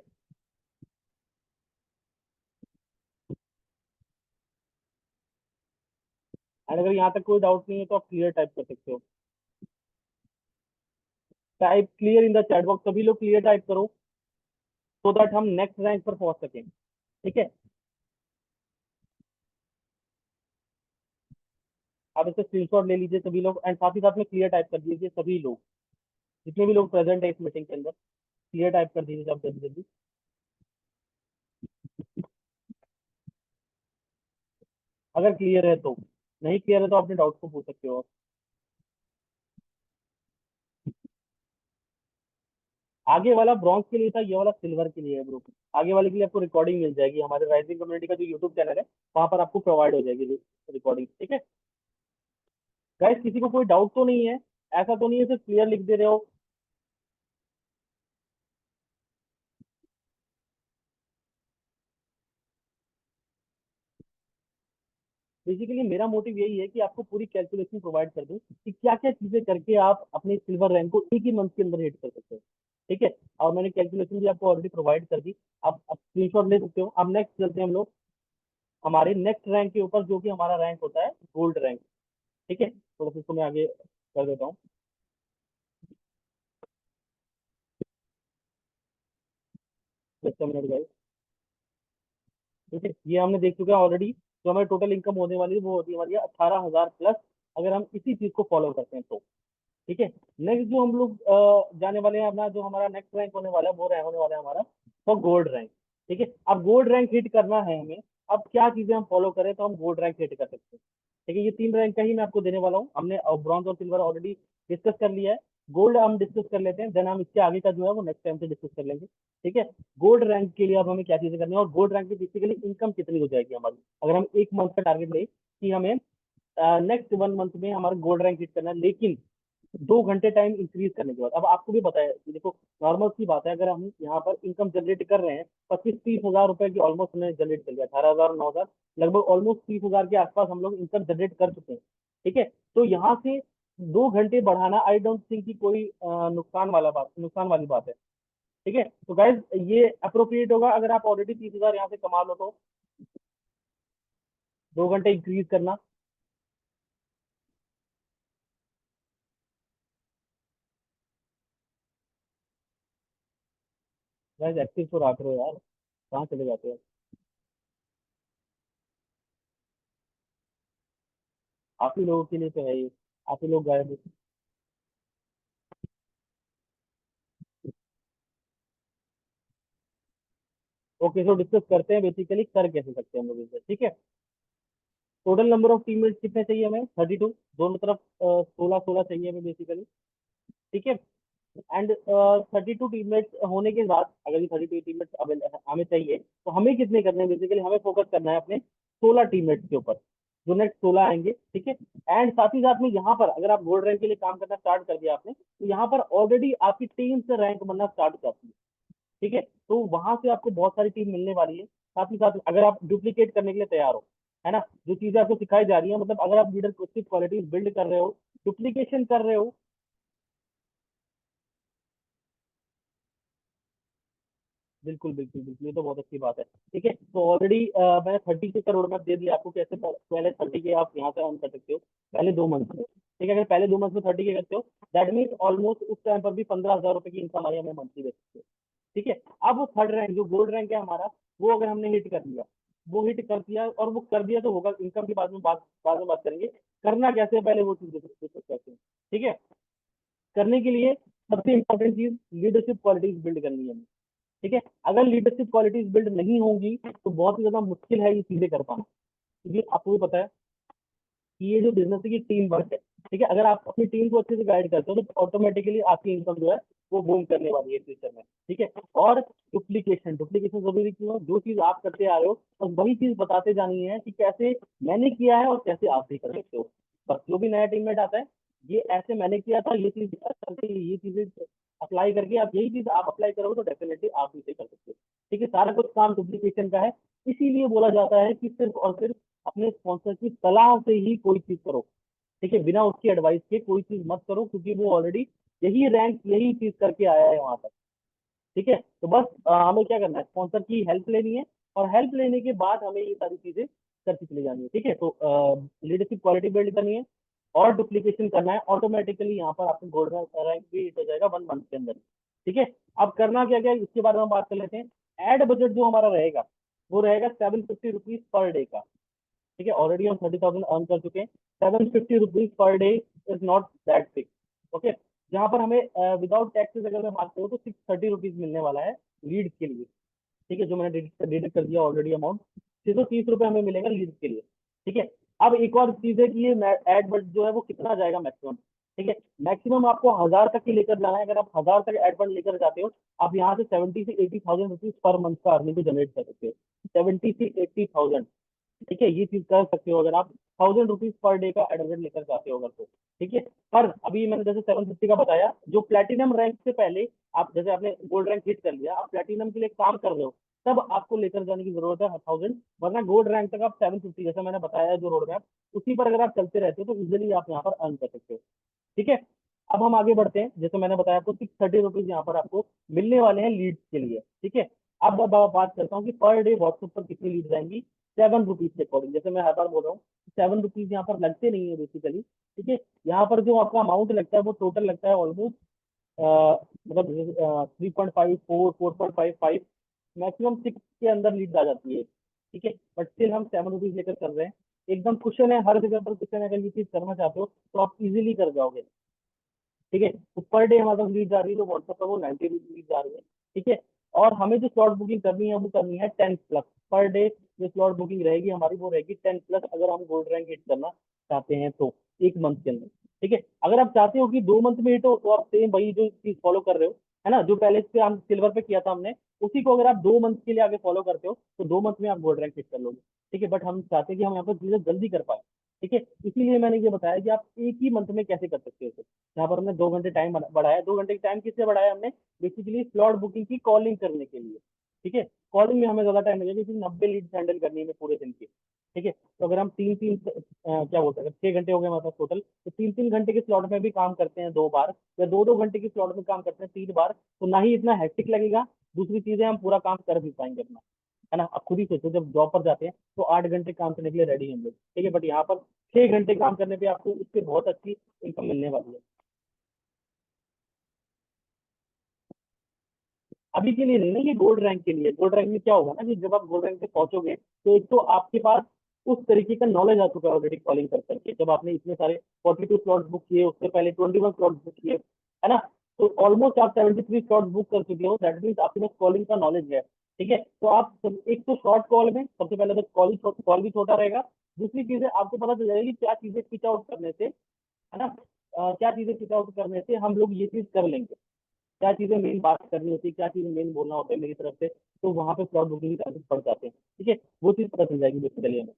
एंड अगर यहाँ तक कोई डाउट नहीं है तो आप क्लियर टाइप कर सकते हो। Type clear in the chat box, सभी लोग क्लियर टाइप करो सो दैट हम नेक्स्ट रैंक पर पहुंच सकें। ठीक है, आप इसका स्क्रीनशॉट ले लीजिए सभी लोग, एंड साथ ही साथ में क्लियर टाइप कर दीजिए सभी लोग, जितने भी लोग प्रेजेंट है इस मीटिंग के अंदर। क्लियर टाइप कर दीजिए आप जल्दी जल्दी। अगर क्लियर है तो, नहीं क्लियर है तो अपने डाउट को पूछ सकते हो। आगे वाला ब्रॉन्ज के लिए था, ये वाला सिल्वर के लिए है ब्रो। आगे वाले के लिए आपको रिकॉर्डिंग मिल जाएगी, हमारे राइजिंग कम्युनिटी का जो यूट्यूब चैनल है वहां पर आपको प्रोवाइड हो जाएगी रिकॉर्डिंग। ठीक है गाइस, किसी को कोई डाउट तो नहीं है? ऐसा तो नहीं है सिर्फ क्लियर लिख दे रहे हो? बेसिकली मेरा मोटिव यही है कि आपको पूरी कैलकुलेशन प्रोवाइड कर दूं कि क्या क्या चीजें करके आप अपने सिल्वर रैंक को एक ही मंथ के अंदर हिट कर सकते हो। ठीक है, और मैंने कैलकुलेशन भी आपको ऑलरेडी प्रोवाइड कर दी। आप स्क्रीनशॉट ले सकते हो। अब नेक्स्ट चलते हैं हम लोग हमारे नेक्स्ट रैंक के ऊपर, जो कि हमारा रैंक होता है गोल्ड रैंक। ठीक है, थोड़ा सा इसको मैं आगे कर देता हूँ। Just minute guys. ठीक है, ये हमने देख चुके हैं ऑलरेडी। जो हमारी टोटल इनकम होने वाली है वो होती है हमारी 18,000 प्लस, अगर हम इसी चीज को फॉलो करते हैं तो। ठीक है, नेक्स्ट जो हम लोग जाने वाले हैं, अपना जो हमारा नेक्स्ट रैंक होने वाला है वो रैंक होने वाला है हमारा फॉर गोल्ड रैंक। ठीक है, अब गोल्ड रैंक हिट करना है हमें। अब क्या चीजें हम फॉलो करें तो हम गोल्ड रैंक हिट कर सकते हैं? ठीक है, ये तीन रैंक का ही मैं आपको देने वाला हूँ। हमने ब्रॉन्ज और सिल्वर ऑलरेडी डिस्कस कर लिया है। गोल्ड हम डिस्कस कर लेते हैं, देन हम इसके आगे का जो है वो नेक्स्ट टाइम से डिस्कस कर लेंगे। ठीक है, गोल्ड रैंक के लिए अब हमें क्या चीजें करनी है, और गोल्ड रैंक की बेसिकली इनकम कितनी हो जाएगी हमारी, अगर हम एक मंथ का टारगेट लें कि हमें नेक्स्ट 1 मंथ में हमारा गोल्ड रैंक हिट करना है, लेकिन 2 घंटे टाइम इंक्रीज करने के बाद। अब आपको भी पता है कि देखो, नॉर्मल सी बात है, अगर हम यहाँ पर इनकम जनरेट कर रहे हैं 25-30 हजार रुपए की, ऑलमोस्ट हमने जनरेट कर लिया, 18,000 9,000, लगभग ऑलमोस्ट 30 हजार के आसपास हम लोग इनकम जनरेट कर चुके हैं। ठीक है, तो यहाँ से 2 घंटे बढ़ाना आई डोंट थिंक कि कोई नुकसान वाली बात है। ठीक है, तो गाइज ये अप्रोप्रिएट होगा अगर आप ऑलरेडी 30 हजार यहाँ से कमा लो तो 2 घंटे इंक्रीज करना। गाइज एक्टिव तो रख रहे हो यार, कहाँ चले जाते हो? आप ही लोगों के लिए तो है ये, आप ही लोग गायब। ओके, सो डिस्कस करते हैं बेसिकली कर कैसे सकते हैं हम लोग इसे। ठीक है, टोटल नंबर ऑफ टीममेट्स कितने चाहिए हमें? 32, दोनों तरफ 16-16 चाहिए हमें बेसिकली। ठीक है, एंड 32 टीममेट्स होने के बाद, अगर ये 32 टीममेट्स हमें चाहिए तो हमें कितने करने हैं? बेसिकली हमें फोकस करना है अपने 16 टीममेट्स के ऊपर, जो नेक्स्ट 16 आएंगे। ठीक है, एंड साथ ही साथ में यहाँ पर अगर आप गोल्ड रैंक के लिए काम करना स्टार्ट कर दिया आपने, तो यहाँ पर ऑलरेडी आपकी टीम से रैंक बनना स्टार्ट हो जाती है। ठीक है, तो वहां से आपको बहुत सारी टीम मिलने वाली है। साथ ही साथ अगर आप डुप्लीकेट करने के लिए तैयार हो, है ना, जो चीजें आपको सिखाई जा रही है, मतलब अगर आप लीडरशिप क्वालिटीज बिल्ड कर रहे हो, डुप्लीकेशन कर रहे हो। बिल्कुल बिल्कुल बिल्कुल, ये तो बहुत अच्छी बात है। ठीक है, तो ऑलरेडी मैंने 30 के रोड मैप दे दिया आपको, कैसे पहले 30 के आप यहाँ से अर्न कर सकते हो पहले 2 मंथ में। ठीक है, अगर पहले 2 मंथ में 30 के करते हो, दैट मीन ऑलमोस्ट उस टाइम पर भी 15,000 रुपए की इनकम आई हमें मंथली बेसिस पे। ठीक है, अब वो थर्ड रैंक जो गोल्ड रैंक है हमारा, वो अगर हमने हिट कर लिया, वो हिट कर दिया और वो कर दिया तो होगा, इनकम की बाद में बात करेंगे। करना कैसे है पहले वो चीज डिस्कस करते हैं। ठीक है, करने के लिए सबसे इंपॉर्टेंट चीज लीडरशिप क्वालिटीज बिल्ड करनी है हमें। ठीक है, अगर लीडरशिप क्वालिटीज बिल्ड नहीं होंगी तो बहुत ही ज्यादा मुश्किल है ये चीजें कर पाना, क्योंकि आपको भी पता है कि ये जो बिजनेस है ये टीम वर्क है। ठीक है, अगर आप अपनी टीम को अच्छे से गाइड करते हो तो ऑटोमेटिकली आपकी इनकम जो है वो बूम करने वाली है फ्यूचर में, ठीक है। और डुप्लीकेशन, डुप्लीकेशन जरूरी क्यों है? जो चीज आप करते आ रहे हो बस वही चीज बताते जानी है कि कैसे मैंने किया है और कैसे आप भी कर सकते हो। बस जो भी नया टीममेट आता है, ये ऐसे मैंने किया था, ये चीज करके ये चीजें अप्लाई करके आप यही चीज आप अप्लाई करोगे तो डेफिनेटली आप इसे कर सकते हो, ठीक है। सारा कुछ काम डुप्लीकेशन का है। इसीलिए बोला जाता है कि सिर्फ और सिर्फ अपने स्पॉन्सर की सलाह से ही कोई चीज करो, ठीक है। बिना उसकी एडवाइस के कोई चीज मत करो, क्योंकि वो ऑलरेडी यही रैंक यही चीज करके आया है वहां तक, ठीक है। तो बस हमें क्या करना है, स्पॉन्सर की हेल्प लेनी है, और हेल्प लेने के बाद हमें ये सारी चीजें करती चली जानी है, ठीक है। तो लीडरशिप क्वालिटी बिल्ड करनी है और डुप्लीकेशन करना है, ऑटोमेटिकली यहाँ पर आपको गोल्ड रैंक भी हिट हो जाएगा 1 मंथ के अंदर, ठीक है। अब करना क्या क्या है, इसके बारे में हम बात कर लेते हैं। एड बजट जो हमारा रहेगा वो रहेगा 750 रुपीज पर डे का, ठीक है। ऑलरेडी हम 30,000 अर्न कर चुके हैं। 750 rupees per day is not that fix, okay. जहां पर हमें विदाउट टैक्सेस अगर मैं बात करूँ तो 630 रुपीज मिलने वाला है लीड के लिए, ठीक है। जो मैंने डिडक्ट कर दिया ऑलरेडी अमाउंट, 630 रुपये हमें मिलेगा लीड के लिए, ठीक है। अब एक और चीज है कि ये एड बट जो है वो कितना जाएगा मैक्सिमम, ठीक है। मैक्सिमम आपको 1000 तक ही लेकर जाना है। अगर आप 1000 तक एड बट लेकर जाते हो, आप यहाँ से 70 से 80,000 रुपीज पर मंथ का अर्निंग को जनरेट कर सकते हो। 70 से 80,000, ठीक है। ये चीज कर सकते हो अगर आप 1000 रुपीज पर डे का एडवर्टाइज लेकर जाते हो अगर तो, ठीक है। पर अभी मैंने जैसे 750 का बताया, जो प्लेटिनम रैंक से पहले आप जैसे आपने गोल्ड रैंक हिट कर लिया, आप प्लेटिनम के लिए काम कर रहे हो, तब आपको लेकर जाने की जरूरत है 1000, वरना गोल्ड रैंक तक आप 750 जैसे मैंने बताया जो रोड मैप, उसी पर अगर आप चलते रहते हो तो इजिली आप यहाँ पर अर्न कर सकते हो, ठीक है। अब हम आगे बढ़ते हैं। जैसे मैंने बताया आपको 630 रुपीज यहाँ पर आपको मिलने वाले हैं लीड्स के लिए, ठीक है। अब बात करता हूँ कि पर डे व्हाट्सएप पर कितनी लीड्स आएंगी 7 रुपीज के अकॉर्डिंग। जैसे मैं हर बार बोल रहा हूँ 7 रुपीज यहाँ पर लगते नहीं है बेसिकली, ठीक है। यहाँ पर जो आपका अमाउंट लगता है वो टोटल लगता है ऑलमोस्ट मतलब 3.54 4.55, मैक्सिमम 6 के अंदर लीड आ जाती है, ठीक है। बट स्टिल हम 7 रुपीज लेकर कर रहे हैं। एकदम क्वेश्चन है, हर जगह पर क्वेश्चन है, अगर ये चीज करना चाहते हो तो आप इजीली कर जाओगे, ठीक है। तो पर डे हमारे पास लीड आ रही है तो व्हाट्सएप पर वो 90 लीड आ रही है, ठीक है। और हमें जो स्लॉट बुकिंग करनी है वो करनी है 10 प्लस पर डे। जो स्लॉट बुकिंग रहेगी हमारी वो रहेगी 10 प्लस, अगर हम गोल्ड रैंक हिट करना चाहते हैं तो 1 मंथ के अंदर, ठीक है। अगर आप चाहते हो कि 2 मंथ में हिट हो तो आप सेम वही जो चीज फॉलो कर रहे हो, है ना, जो पहले से हम सिल्वर पे किया था हमने, उसी को अगर आप 2 मंथ के लिए आगे फॉलो करते हो तो 2 मंथ में आप गोल्ड रैंक हिट कर लोगे, ठीक है। बट हम चाहते हैं कि हम यहाँ पर चीजें जल्दी कर पाए, ठीक है। इसीलिए मैंने ये बताया कि आप एक ही मंथ में कैसे कर सकते हो। यहाँ पर हमने 2 घंटे टाइम बढ़ाया। 2 घंटे की टाइम किससे बढ़ाया हमने? बेसिकली स्लॉट बुकिंग की कॉलिंग करने के लिए, ठीक है। कॉलिंग में हमें ज्यादा टाइम लगेगा क्योंकि 90 लीड्स हैंडल करनी है पूरे दिन की, ठीक है। तो अगर हम तीन तीन क्या बोलते हैं, 6 घंटे हो गए हमारे पास टोटल, तो 3 3 घंटे के स्लॉट में भी काम करते हैं 2 बार, या 2 2 घंटे के स्लॉट में काम करते हैं 3 बार, तो ना ही इतना हैक्टिक लगेगा। दूसरी चीजें हम पूरा काम कर भी पाएंगे अपना, है ना। अब खुद ही सोचो, जब जॉब पर जाते हैं तो 8 घंटे काम करने के लिए रेडी हैं हम लोग, ठीक है। बट यहाँ पर 6 घंटे काम करने पे आपको उससे बहुत अच्छी इनकम मिलने वाली है। अभी के लिए नहीं ना, ये गोल्ड रैंक के लिए। गोल्ड रैंक में क्या होगा ना कि जब आप गोल्ड रैंक पे पहुंचोगे तो एक तो आपके पास उस तरीके का नॉलेज आ चुका है ऑलरेडी कॉलिंग कर करके। जब आपने इतने सारे 42 स्लॉट बुक किए, उससे पहले 21 स्लॉट बुक किए, है ना, तो ऑलमोस्ट आप 73 स्लॉट बुक कर चुके हो। दैट मीन्स आपके पास कॉलिंग का नॉलेज है, ठीक है। तो आप एक तो शॉर्ट कॉल में सबसे पहले तो कॉल भी छोटा रहेगा। दूसरी चीज है, आपको पता चल जाएगा कि क्या चीजें पिच आउट करने से, है ना, क्या चीजें पिच आउट करने से हम लोग ये चीज कर लेंगे, क्या चीजें मेन बात करनी होती है, क्या चीजें मेन बोलना होता है मेरी तरफ से, तो वहां पे स्लॉट बुकिंग के चार्जेस पड़ जाते हैं, ठीक है। वो चीज पता चल जाएगी बेसिकली हमें,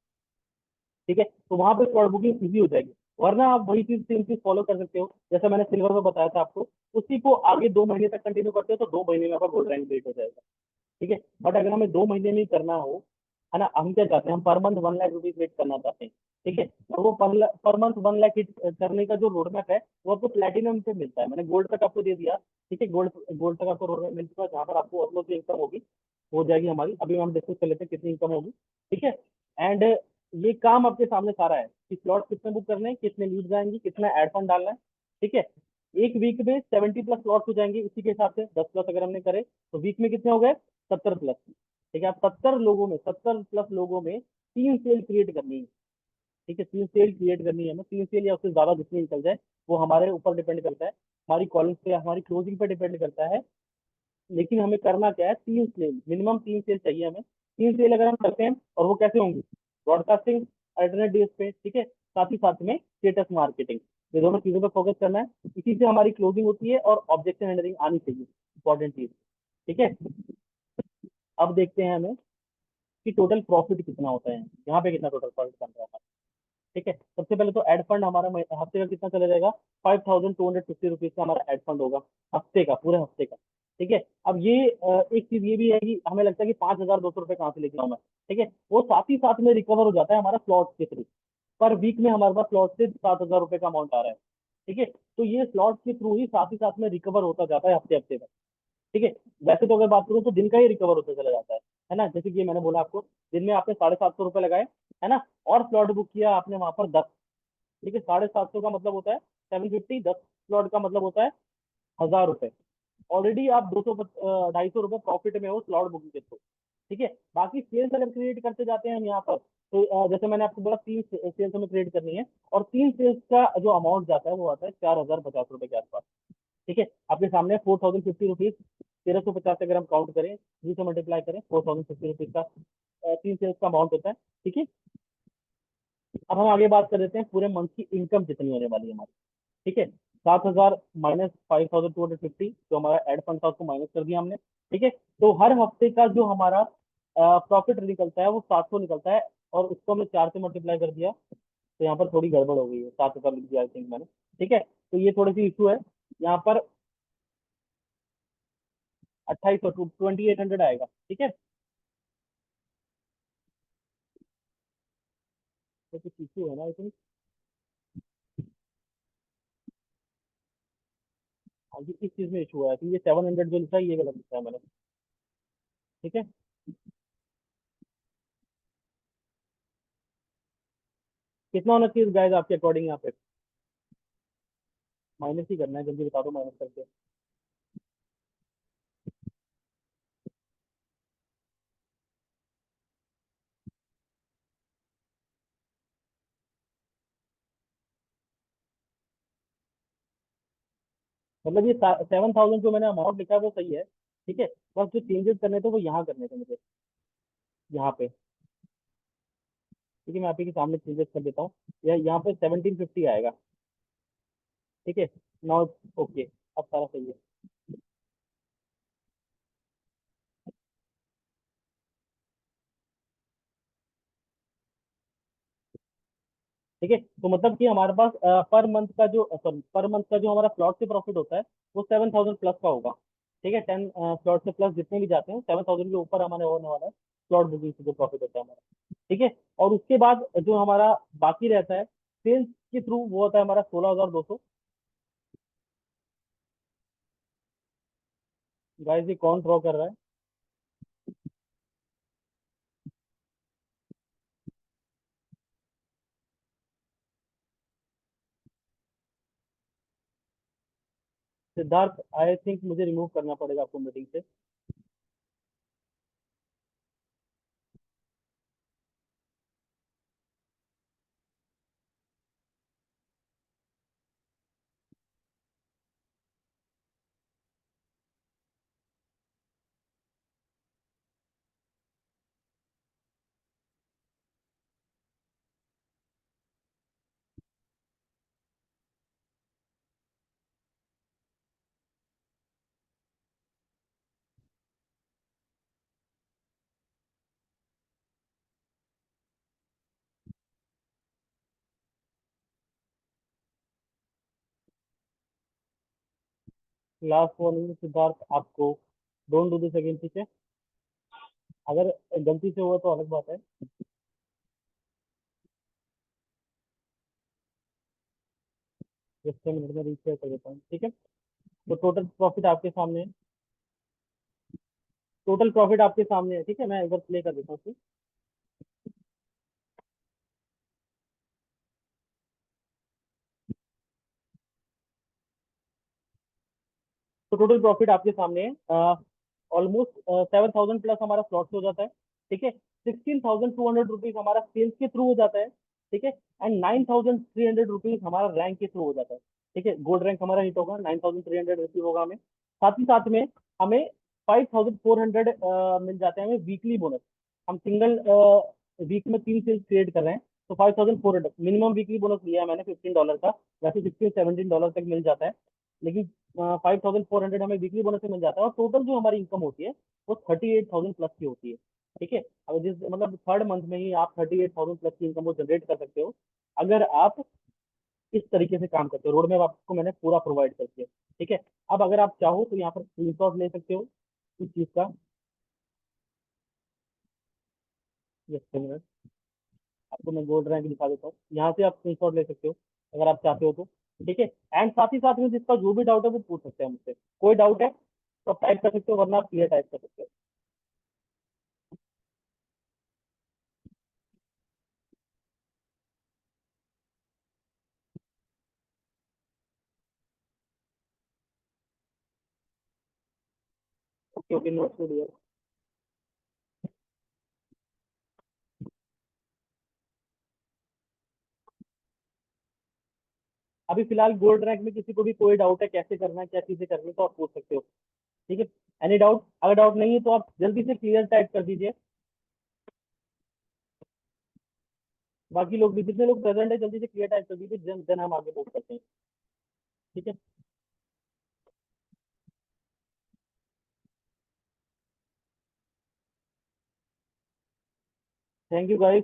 ठीक है। तो वहां पे स्लॉट बुकिंग ईजी हो जाएगी। वरना आप वही चीज सेम चीज फॉलो कर सकते हो जैसा मैंने सिल्वर में बताया था आपको, उसी को आगे 2 महीने तक कंटिन्यू करते हो तो 2 महीने में आपका गोल्ड रैंक बेट हो जाएगा, ठीक है। बट अगर हमें 2 महीने में ही करना हो, है ना, हम क्या चाहते हैं, हम per month 1 lakh rupees wait करना चाहते हैं, ठीक है। और वो पर मंथ 1 लाख हिट करने का जो रोड मैप है वो आपको प्लेटिनम से मिलता है। मैंने गोल्ड तक आपको दे दिया, ठीक है। गोल्ड गोल्ड तक आपको रोड मैप मिल चुका है, जहाँ पर आपको ऑलमोस्ट इनकम होगी हो जाएगी हमारी। अभी हम डिस्कस कर लेते हैं कितनी इनकम होगी, ठीक है। एंड ये काम आपके सामने सारा है कि स्लॉट कितने बुक करने हैं, कितने लीड आएंगी, कितना एड फंड डालना है, ठीक है। एक वीक में 70 प्लस स्लॉट हो जाएंगे, इसी के हिसाब से 10 प्लस अगर हमने करे तो वीक में कितने हो गए, 70 प्लस, ठीक है। आप 70 प्लस लोगों में 3 सेल क्रिएट करनी है, ठीक है। 3 सेल क्रिएट करनी है हमें, 3 सेल या उससे ज्यादा जितनी निकल जाए वो हमारे ऊपर डिपेंड करता है, हमारी कॉलिंग पे हमारी क्लोजिंग पे डिपेंड करता है। लेकिन हमें करना क्या है, 3 सेल मिनिमम, 3 सेल चाहिए हमें। 3 सेल अगर हम करते हैं, और वो कैसे होंगी, ब्रॉडकास्टिंग अल्टरनेट डेज पे, ठीक है, साथ ही साथ में स्टेटस मार्केटिंग, ये दोनों चीजों पे फोकस करना है। इसी से हमारी क्लोजिंग होती है और ऑब्जेक्शन हैंडलिंग आनी चाहिए, इंपॉर्टेंट चीज। ठीक है, अब देखते हैं हमें कि टोटल प्रॉफिट कितना होता है, यहाँ पे कितना टोटल प्रॉफिट बन रहा है। ठीक है, सबसे पहले तो एड फंड हमारा हफ्ते का कितना चला जाएगा, 5250 रुपीज का हमारा एड फंड होगा, हफ्ते का, पूरे हफ्ते का। ठीक है, अब ये एक चीज ये भी है कि हमें लगता है कि 5200 रुपये कहाँ से लेके आऊँ मैं। ठीक है, वो साथ ही साथ में रिकवर हो जाता है हमारा स्लॉट के थ्रू। पर वीक में हमारे पास स्लॉट से 7000 रुपये का अमाउंट आ रहा है। ठीक है, तो ये स्लॉट के थ्रू ही साथ में रिकवर होता जाता है हफ्ते हफ्ते में। ठीक है, वैसे तो अगर बात करूँ तो दिन का ही रिकवर होता चला जाता है ना। जैसे कि ये मैंने बोला आपको, दिन में आपने 750 रुपये लगाए, है ना, और स्लॉट बुक किया आपने वहां पर 10। ठीक है, 750 का मतलब होता है 750, 10 स्लॉट का मतलब होता है 1000 रुपये। ऑलरेडी आप 200 250 रुपये प्रॉफिट में हो स्लॉट बुकिंग के थ्रू। ठीक है, बाकी सेल्स अगर क्रिएट करते जाते हैं हम यहाँ पर, तो जैसे मैंने आपको बोला 3 सेल्स हमें क्रिएट करनी है, और 3 सेल्स का जो अमाउंट जाता है वो आता है 4050 रुपये के आसपास। ठीक है, आपके सामने 4050 रुपीज, 1350 अगर हम काउंट करें, 3 से मल्टीप्लाई करें, 4050 रुपीज का 3 सेल्स का अमाउंट होता है। ठीक है, अब हम आगे बात कर लेते हैं पूरे मंथ की इनकम कितनी होने वाली है हमारी। ठीक है, 7000 माइनस 5250, जो हमारा एड फंड था उसको माइनस कर दिया हमने। ठीक है, तो हर हफ्ते का जो हमारा प्रॉफिट निकलता है वो 700 निकलता है, और उसको हमने 4 से मल्टीप्लाई कर दिया, तो यहाँ पर थोड़ी गड़बड़ हो गई है, 7000 लिख दिया आई थिंक मैंने। ठीक है, तो ये थोड़ी सी इशू है यहाँ पर, 2800 2800 आएगा। ठीक है, तो कुछ इशू है ना आई थिंक। हाँ जी, इस चीज में इशू है, तो ये 700 जो लिखा है ये गलत लिखा है मैंने। ठीक है, कितना होना चाहिए गाइस आपके अकॉर्डिंग यहाँ पे, माइनस ही करना है, जल्दी बता दो माइनस करके। मतलब ये 7000 जो मैंने अमाउंट लिखा है वो सही है। ठीक है, बस जो चेंजेस करने थे वो यहाँ करने थे मुझे, यहाँ पे। ठीक है, मैं आप ही के सामने चेंजेस कर देता हूँ। यहाँ पे 1750 आएगा। ठीक है, नाउ ओके, अब सारा सही है। ठीक है, तो मतलब कि हमारे पास पर मंथ का जो, सॉरी, पर मंथ का जो हमारा स्लॉट से प्रॉफिट होता है वो 7000 प्लस का होगा। ठीक है, 10 स्लॉट से प्लस जितने भी जाते हैं 7000 के ऊपर हमारे होने वाला है स्लॉट बुकिंग से जो प्रॉफिट होता है हमारा। ठीक है, और उसके बाद जो हमारा बाकी रहता है सेल्स के थ्रू, वो होता है हमारा 16200। गाइस ये कौन ड्रॉ कर रहा है? सिद्धार्थ, आई थिंक मुझे रिमूव करना पड़ेगा आपको मीटिंग से। लास्ट वार्निंग सिद्धार्थ आपको, डोंट डू दिस अगेन। ठीक है, अगर गलती से हुआ तो अलग बात है। जस्ट 6 मिनट में रीच कर देता हूँ। ठीक है, तो टोटल प्रॉफिट आपके सामने है, टोटल प्रॉफिट आपके सामने है। ठीक है, मैं एक बार प्ले कर देता हूँ। तो टोटल प्रॉफिट आपके सामने है, ऑलमोस्ट 7000 प्लस हमारा स्लॉट से हो जाता है। ठीक है, 16200 रुपीज हमारा सेल्स के थ्रू हो जाता है। ठीक है, एंड 9300 रुपीज हमारा रैंक के थ्रू हो जाता है। ठीक है, गोल्ड रैंक हमारा हिट होगा, 9300 रिसीव होगा हमें। साथ ही साथ में हमें 5400 मिल जाते हैं हमें वीकली बोनस। हम सिंगल वीक में 3 सेल्स क्रिएट कर रहे हैं, तो 5400 मिनिमम वीकली बोनस लिया है मैंने $15 का। वैसे $16-17 तक मिल जाता है, लेकिन 5400 हमें वीकली बोनस से मिल जाता है, और टोटल जो हमारी इनकम होती है वो 38,000 प्लस की होती है। ठीक है, अब जिस मतलब थर्ड मंथ में ही आप 38,000 प्लस की इनकम को जनरेट कर सकते हो, अगर आप इस तरीके से काम करते हो। रोड मैप आपको मैंने पूरा प्रोवाइड कर दिया। ठीक है, अब अगर आप चाहो तो यहाँ पर स्क्रीनशॉट ले सकते हो इस चीज का। ये आपको मैं गोल्ड रैंक दिखा देता हूँ, यहाँ से आप स्क्रीनशॉट ले सकते हो अगर आप चाहते हो तो। ठीक है, एंड साथ ही साथ में जिसका जो भी डाउट है वो पूछ सकते हैं मुझसे। कोई डाउट है तो आप टाइप कर सकते हो, वरना आप क्लियर टाइप कर सकते हो। Okay okay, note studio. अभी फिलहाल गोल्ड रैंक में किसी को भी कोई डाउट है कैसे करना है, क्या चीजें करनी है, तो आप पूछ सकते हो। ठीक है, एनी डाउट? अगर डाउट नहीं है तो आप जल्दी से क्लियर टाइप कर दीजिए। बाकी लोग भी, जितने लोग प्रेजेंट है, जल्दी से क्लियर टाइप कर दीजिए, देन हम आगे मूव करते हैं। ठीक है, थैंक यू गाइस।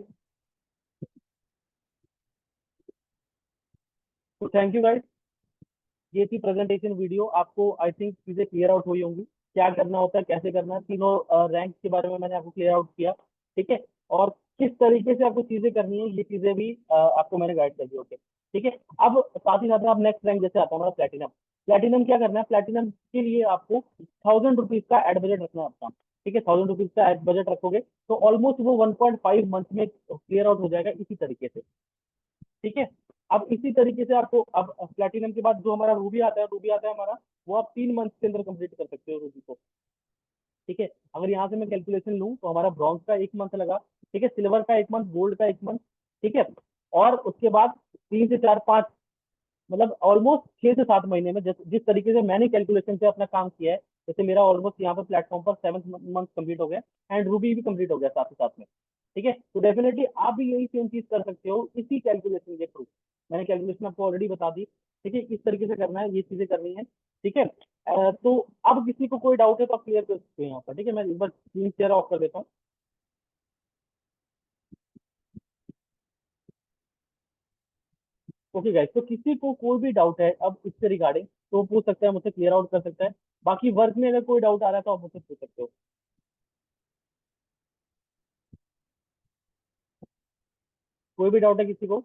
तो थैंक यू गाइस, ये थी प्रेजेंटेशन वीडियो। आपको आई थिंक चीजें क्लियर आउट हुई होंगी, क्या करना होता है, कैसे करना है, तीनों रैंक के बारे में मैंने आपको क्लियर आउट किया। ठीक है, और किस तरीके से आपको चीजें करनी है, ये चीजें भी आपको मैंने गाइड कर दी। ओके, ठीक है। अब साथ ही साथ में आप नेक्स्ट रैंक जैसे आता है हमारा प्लेटिनम। प्लेटिनम क्या करना है, प्लेटिनम के लिए आपको 1000 रुपीज का एड बजट रखना है आपका। ठीक है, 1000 रुपीज का एड बजट रखोगे तो ऑलमोस्ट वो 1.5 मंथ में क्लियर आउट हो जाएगा इसी तरीके से। ठीक है, अब इसी तरीके से आपको, अब प्लेटिनम के बाद जो हमारा रूबी आता है, रूबी आता है हमारा, वो आप 3 मंथ के अंदर कंप्लीट कर सकते हो रूबी को। ठीक है, अगर यहाँ से मैं कैलकुलेशन लूँ तो हमारा ब्रॉन्ज का 1 मंथ लगा। ठीक है, सिल्वर का 1 मंथ, गोल्ड का 1 मंथ। ठीक है, और उसके बाद 3 से 4 5, मतलब ऑलमोस्ट 6 से 7 महीने में, जिस तरीके से मैंने कैलकुलेशन से अपना काम किया है, जैसे मेरा ऑलमोस्ट यहाँ पर प्लेटफॉर्म पर 7 मंथ कंप्लीट हो गया, एंड रूबी भी कंप्लीट हो गया साथ ही साथ में। ठीक है, तो डेफिनेटली आप भी यही सेम चीज कर सकते हो इसी कैलकुलेशन के थ्रू। मैंने कैलकुलेशन आपको ऑलरेडी बता दी। ठीक है, किस तरीके से करना है, ये चीजें करनी है। ठीक है, तो अब किसी को कोई डाउट है तो आप क्लियर कर सकते हैं यहाँ पर। ठीक है, मैं एक बार स्क्रीन शेयर ऑफ कर देता हूँ। ओके गाइस, तो किसी को कोई भी डाउट है अब इससे रिगार्डिंग, तो वो पूछ सकता है मुझसे, क्लियर आउट कर सकता है। बाकी वर्क में अगर कोई डाउट आ रहा है तो आप मुझसे पूछ सकते हो। कोई भी डाउट है किसी को?